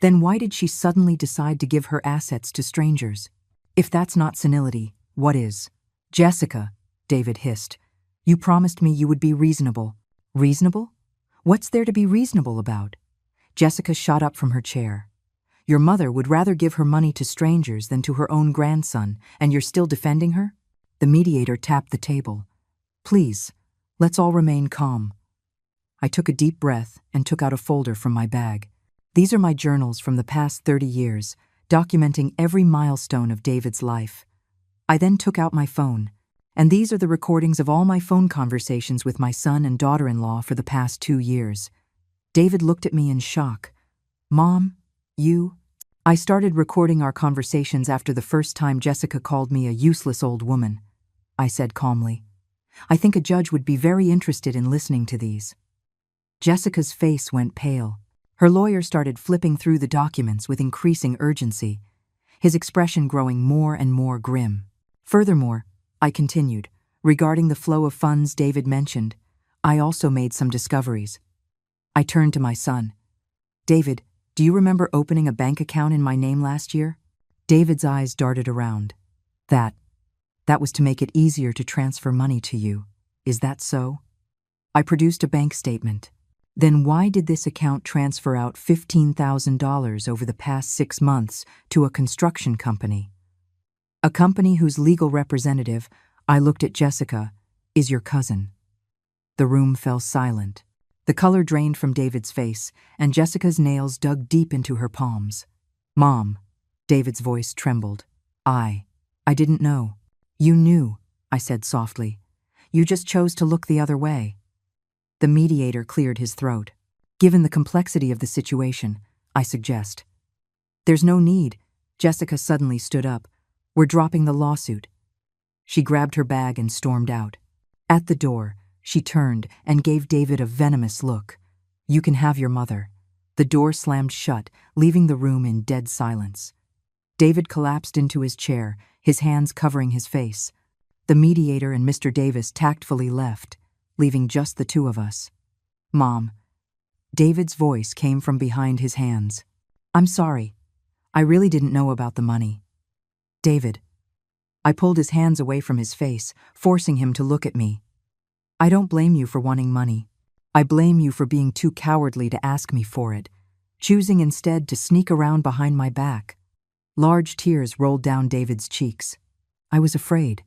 "Then why did she suddenly decide to give her assets to strangers? If that's not senility, what is?" "Jessica," David hissed, "you promised me you would be reasonable." "Reasonable? What's there to be reasonable about?" Jessica shot up from her chair. "Your mother would rather give her money to strangers than to her own grandson, and you're still defending her?" The mediator tapped the table. "Please, let's all remain calm." I took a deep breath and took out a folder from my bag. These are my journals from the past 30 years, documenting every milestone of David's life. I then took out my phone, and these are the recordings of all my phone conversations with my son and daughter-in-law for the past 2 years. David looked at me in shock. "Mom, you?" I started recording our conversations after the first time Jessica called me a useless old woman. I said calmly, "I think a judge would be very interested in listening to these." Jessica's face went pale. Her lawyer started flipping through the documents with increasing urgency, his expression growing more and more grim. "Furthermore," I continued, "regarding the flow of funds David mentioned, I also made some discoveries." I turned to my son. "David, do you remember opening a bank account in my name last year?" David's eyes darted around. That was to make it easier to transfer money to you. Is that so?" I produced a bank statement. "Then why did this account transfer out $15,000 over the past 6 months to a construction company? A company whose legal representative," I looked at Jessica, "is your cousin." The room fell silent. The color drained from David's face, and Jessica's nails dug deep into her palms. "Mom," David's voice trembled. I didn't know." "You knew," I said softly. "You just chose to look the other way." The mediator cleared his throat. "Given the complexity of the situation, I suggest." "There's no need." Jessica suddenly stood up. "We're dropping the lawsuit." She grabbed her bag and stormed out. At the door, she turned and gave David a venomous look. "You can have your mother." The door slammed shut, leaving the room in dead silence. David collapsed into his chair, his hands covering his face. The mediator and Mr. Davis tactfully left, leaving just the two of us. "Mom." David's voice came from behind his hands. "I'm sorry. I really didn't know about the money." "David." I pulled his hands away from his face, forcing him to look at me. "I don't blame you for wanting money. I blame you for being too cowardly to ask me for it, choosing instead to sneak around behind my back." Large tears rolled down David's cheeks. "I was afraid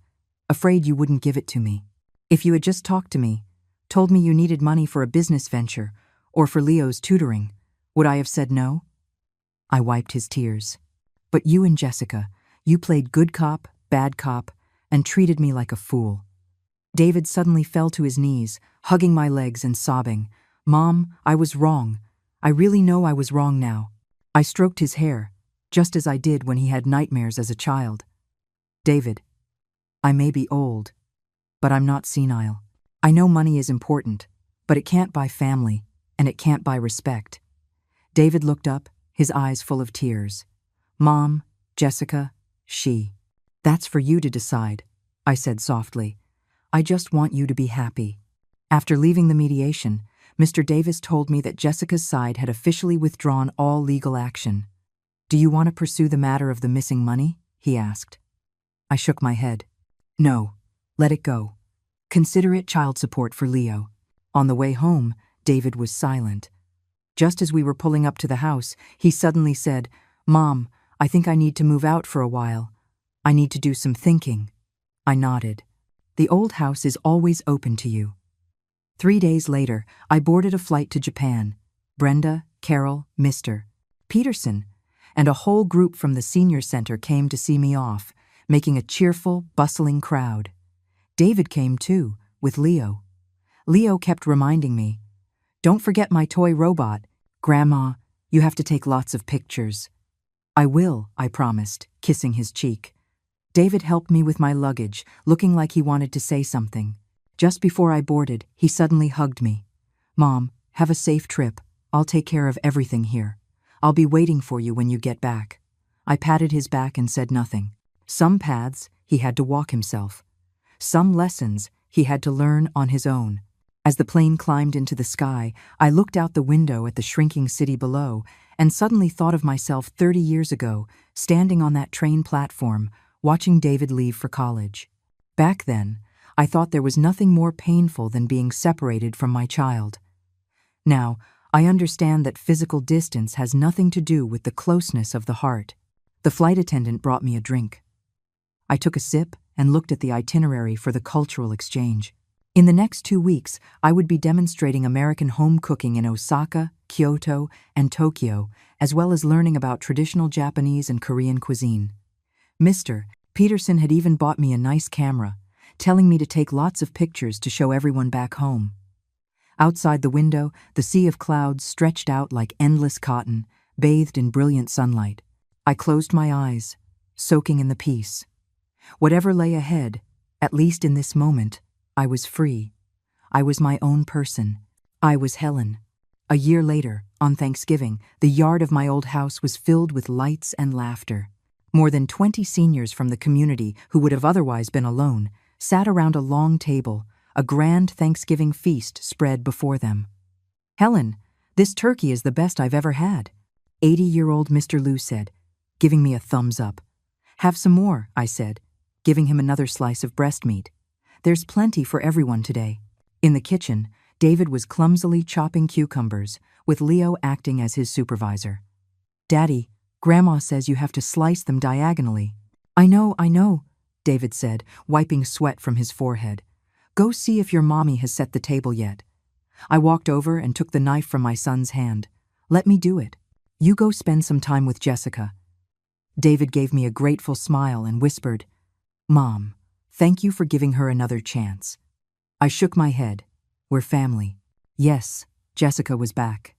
you wouldn't give it to me. If you had just talked to me, told me you needed money for a business venture or for Leo's tutoring, would I have said no?" I wiped his tears. "But you and Jessica, you played good cop, bad cop, and treated me like a fool." David suddenly fell to his knees, hugging my legs and sobbing, "Mom, I was wrong. I really know I was wrong now." I stroked his hair, just as I did when he had nightmares as a child. "David, I may be old, but I'm not senile. I know money is important, but it can't buy family, and it can't buy respect." David looked up, his eyes full of tears. "Mom, Jessica, she. That's for you to decide." I said softly. I just want you to be happy. After leaving the mediation, Mr. Davis told me that Jessica's side had officially withdrawn all legal action. Do you want to pursue the matter of the missing money? He asked. I shook my head. No, let it go. Consider it child support for Leo. On the way home, David was silent. Just as we were pulling up to the house, he suddenly said, Mom, I think I need to move out for a while. I need to do some thinking. I nodded. The old house is always open to you. 3 days later, I boarded a flight to Japan. Brenda, Carol, Mr. Peterson, and a whole group from the senior center came to see me off, making a cheerful, bustling crowd. David came too, with Leo. Leo kept reminding me, Don't forget my toy robot. Grandma, you have to take lots of pictures. I will, I promised, kissing his cheek. David helped me with my luggage, looking like he wanted to say something. Just before I boarded, he suddenly hugged me. Mom, have a safe trip. I'll take care of everything here. I'll be waiting for you when you get back. I patted his back and said nothing. Some paths he had to walk himself. Some lessons he had to learn on his own. As the plane climbed into the sky, I looked out the window at the shrinking city below and suddenly thought of myself 30 years ago, standing on that train platform, watching David leave for college. Back then, I thought there was nothing more painful than being separated from my child. Now, I understand that physical distance has nothing to do with the closeness of the heart. The flight attendant brought me a drink. I took a sip and looked at the itinerary for the cultural exchange. In the next 2 weeks, I would be demonstrating American home cooking in Osaka, Kyoto, and Tokyo, as well as learning about traditional Japanese and Korean cuisine. Mr. Peterson had even bought me a nice camera, telling me to take lots of pictures to show everyone back home. Outside the window, the sea of clouds stretched out like endless cotton, bathed in brilliant sunlight. I closed my eyes, soaking in the peace. Whatever lay ahead, at least in this moment, I was free. I was my own person. I was Helen. A year later, on Thanksgiving, the yard of my old house was filled with lights and laughter. More than 20 seniors from the community who would have otherwise been alone sat around a long table, a grand Thanksgiving feast spread before them. Helen, this turkey is the best I've ever had, 80-year-old Mr. Liu said, giving me a thumbs up. Have some more, I said, giving him another slice of breast meat. There's plenty for everyone today. In the kitchen, David was clumsily chopping cucumbers, with Leo acting as his supervisor. Daddy, Grandma says you have to slice them diagonally. I know, David said, wiping sweat from his forehead. Go see if your mommy has set the table yet. I walked over and took the knife from my son's hand. Let me do it. You go spend some time with Jessica. David gave me a grateful smile and whispered, Mom, thank you for giving her another chance. I shook my head. We're family. Yes, Jessica was back.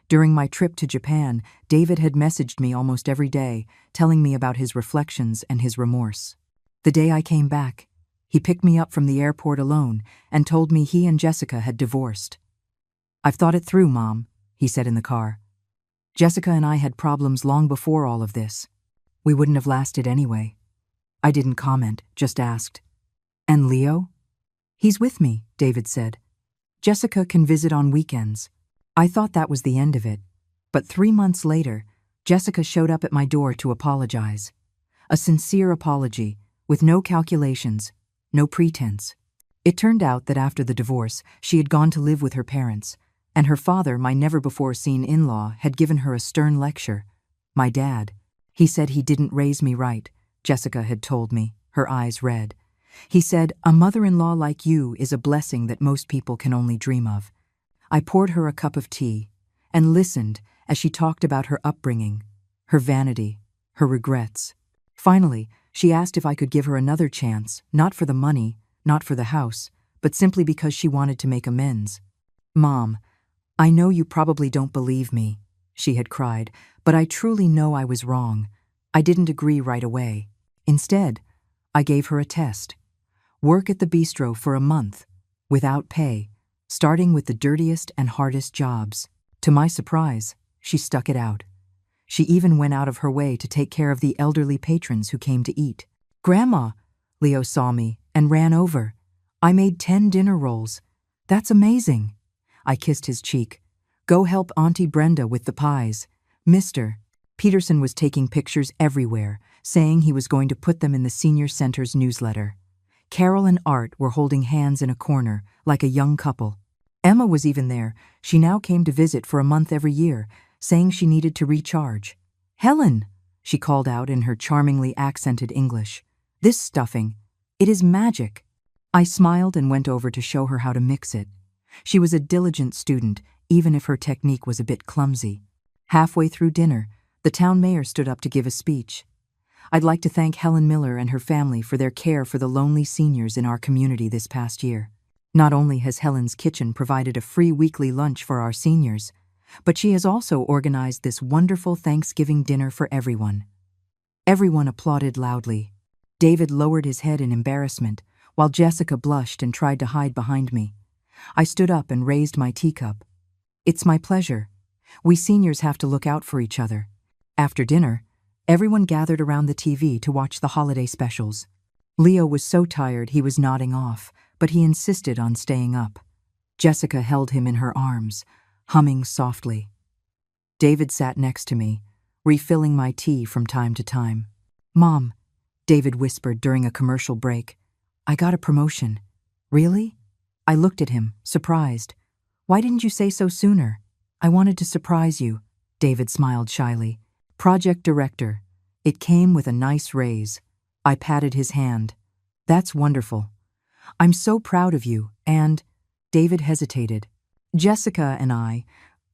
During my trip to Japan, David had messaged me almost every day, telling me about his reflections and his remorse. The day I came back, he picked me up from the airport alone and told me he and Jessica had divorced. I've thought it through, Mom, he said in the car. Jessica and I had problems long before all of this. We wouldn't have lasted anyway. I didn't comment, just asked. And Leo? He's with me, David said. Jessica can visit on weekends. I thought that was the end of it. But 3 months later, Jessica showed up at my door to apologize. A sincere apology, with no calculations, no pretense. It turned out that after the divorce, she had gone to live with her parents, and her father, my never-before-seen in-law, had given her a stern lecture. My dad. He said he didn't raise me right, Jessica had told me, her eyes red. He said, a mother-in-law like you is a blessing that most people can only dream of. I poured her a cup of tea and listened as she talked about her upbringing, her vanity, her regrets. Finally, she asked if I could give her another chance, not for the money, not for the house, but simply because she wanted to make amends. Mom, I know you probably don't believe me, she had cried, but I truly know I was wrong. I didn't agree right away. Instead, I gave her a test. Work at the bistro for a month, without pay, starting with the dirtiest and hardest jobs. To my surprise, she stuck it out. She even went out of her way to take care of the elderly patrons who came to eat. Grandma, Leo saw me and ran over. I made 10 dinner rolls. That's amazing. I kissed his cheek. Go help Auntie Brenda with the pies. Mr. Peterson was taking pictures everywhere, saying he was going to put them in the senior center's newsletter. Carol and Art were holding hands in a corner, like a young couple. Emma was even there. She now came to visit for a month every year, saying she needed to recharge. Helen, she called out in her charmingly accented English. This stuffing, it is magic. I smiled and went over to show her how to mix it. She was a diligent student, even if her technique was a bit clumsy. Halfway through dinner, the town mayor stood up to give a speech. I'd like to thank Helen Miller and her family for their care for the lonely seniors in our community this past year. Not only has Helen's Kitchen provided a free weekly lunch for our seniors, but she has also organized this wonderful Thanksgiving dinner for everyone. Everyone applauded loudly. David lowered his head in embarrassment, while Jessica blushed and tried to hide behind me. I stood up and raised my teacup. It's my pleasure. We seniors have to look out for each other. After dinner, everyone gathered around the TV to watch the holiday specials. Leo was so tired he was nodding off, but he insisted on staying up. Jessica held him in her arms, humming softly. David sat next to me, refilling my tea from time to time. Mom, David whispered during a commercial break, I got a promotion. Really? I looked at him, surprised. Why didn't you say so sooner? I wanted to surprise you, David smiled shyly. Project director. It came with a nice raise. I patted his hand. That's wonderful. I'm so proud of you, and… David hesitated. Jessica and I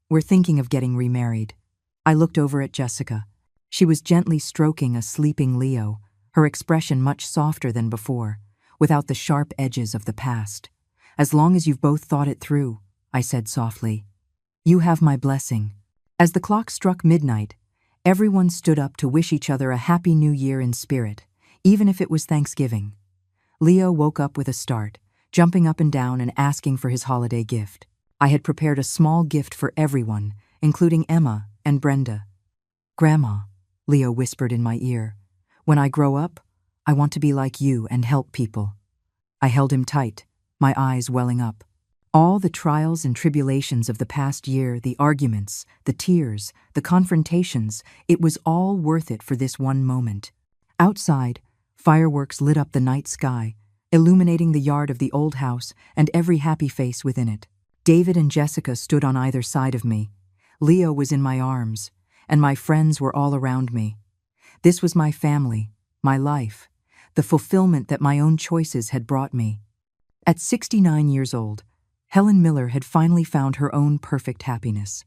were thinking of getting remarried. I looked over at Jessica. She was gently stroking a sleeping Leo, her expression much softer than before, without the sharp edges of the past. As long as you've both thought it through, I said softly. You have my blessing. As the clock struck midnight, everyone stood up to wish each other a happy new year in spirit, even if it was Thanksgiving. Leo woke up with a start, jumping up and down and asking for his holiday gift. I had prepared a small gift for everyone, including Emma and Brenda. Grandma, Leo whispered in my ear, when I grow up, I want to be like you and help people. I held him tight, my eyes welling up. All the trials and tribulations of the past year, the arguments, the tears, the confrontations, it was all worth it for this one moment. Outside, fireworks lit up the night sky, illuminating the yard of the old house and every happy face within it. David and Jessica stood on either side of me. Leo was in my arms, and my friends were all around me. This was my family, my life, the fulfillment that my own choices had brought me. At 69 years old, Helen Miller had finally found her own perfect happiness.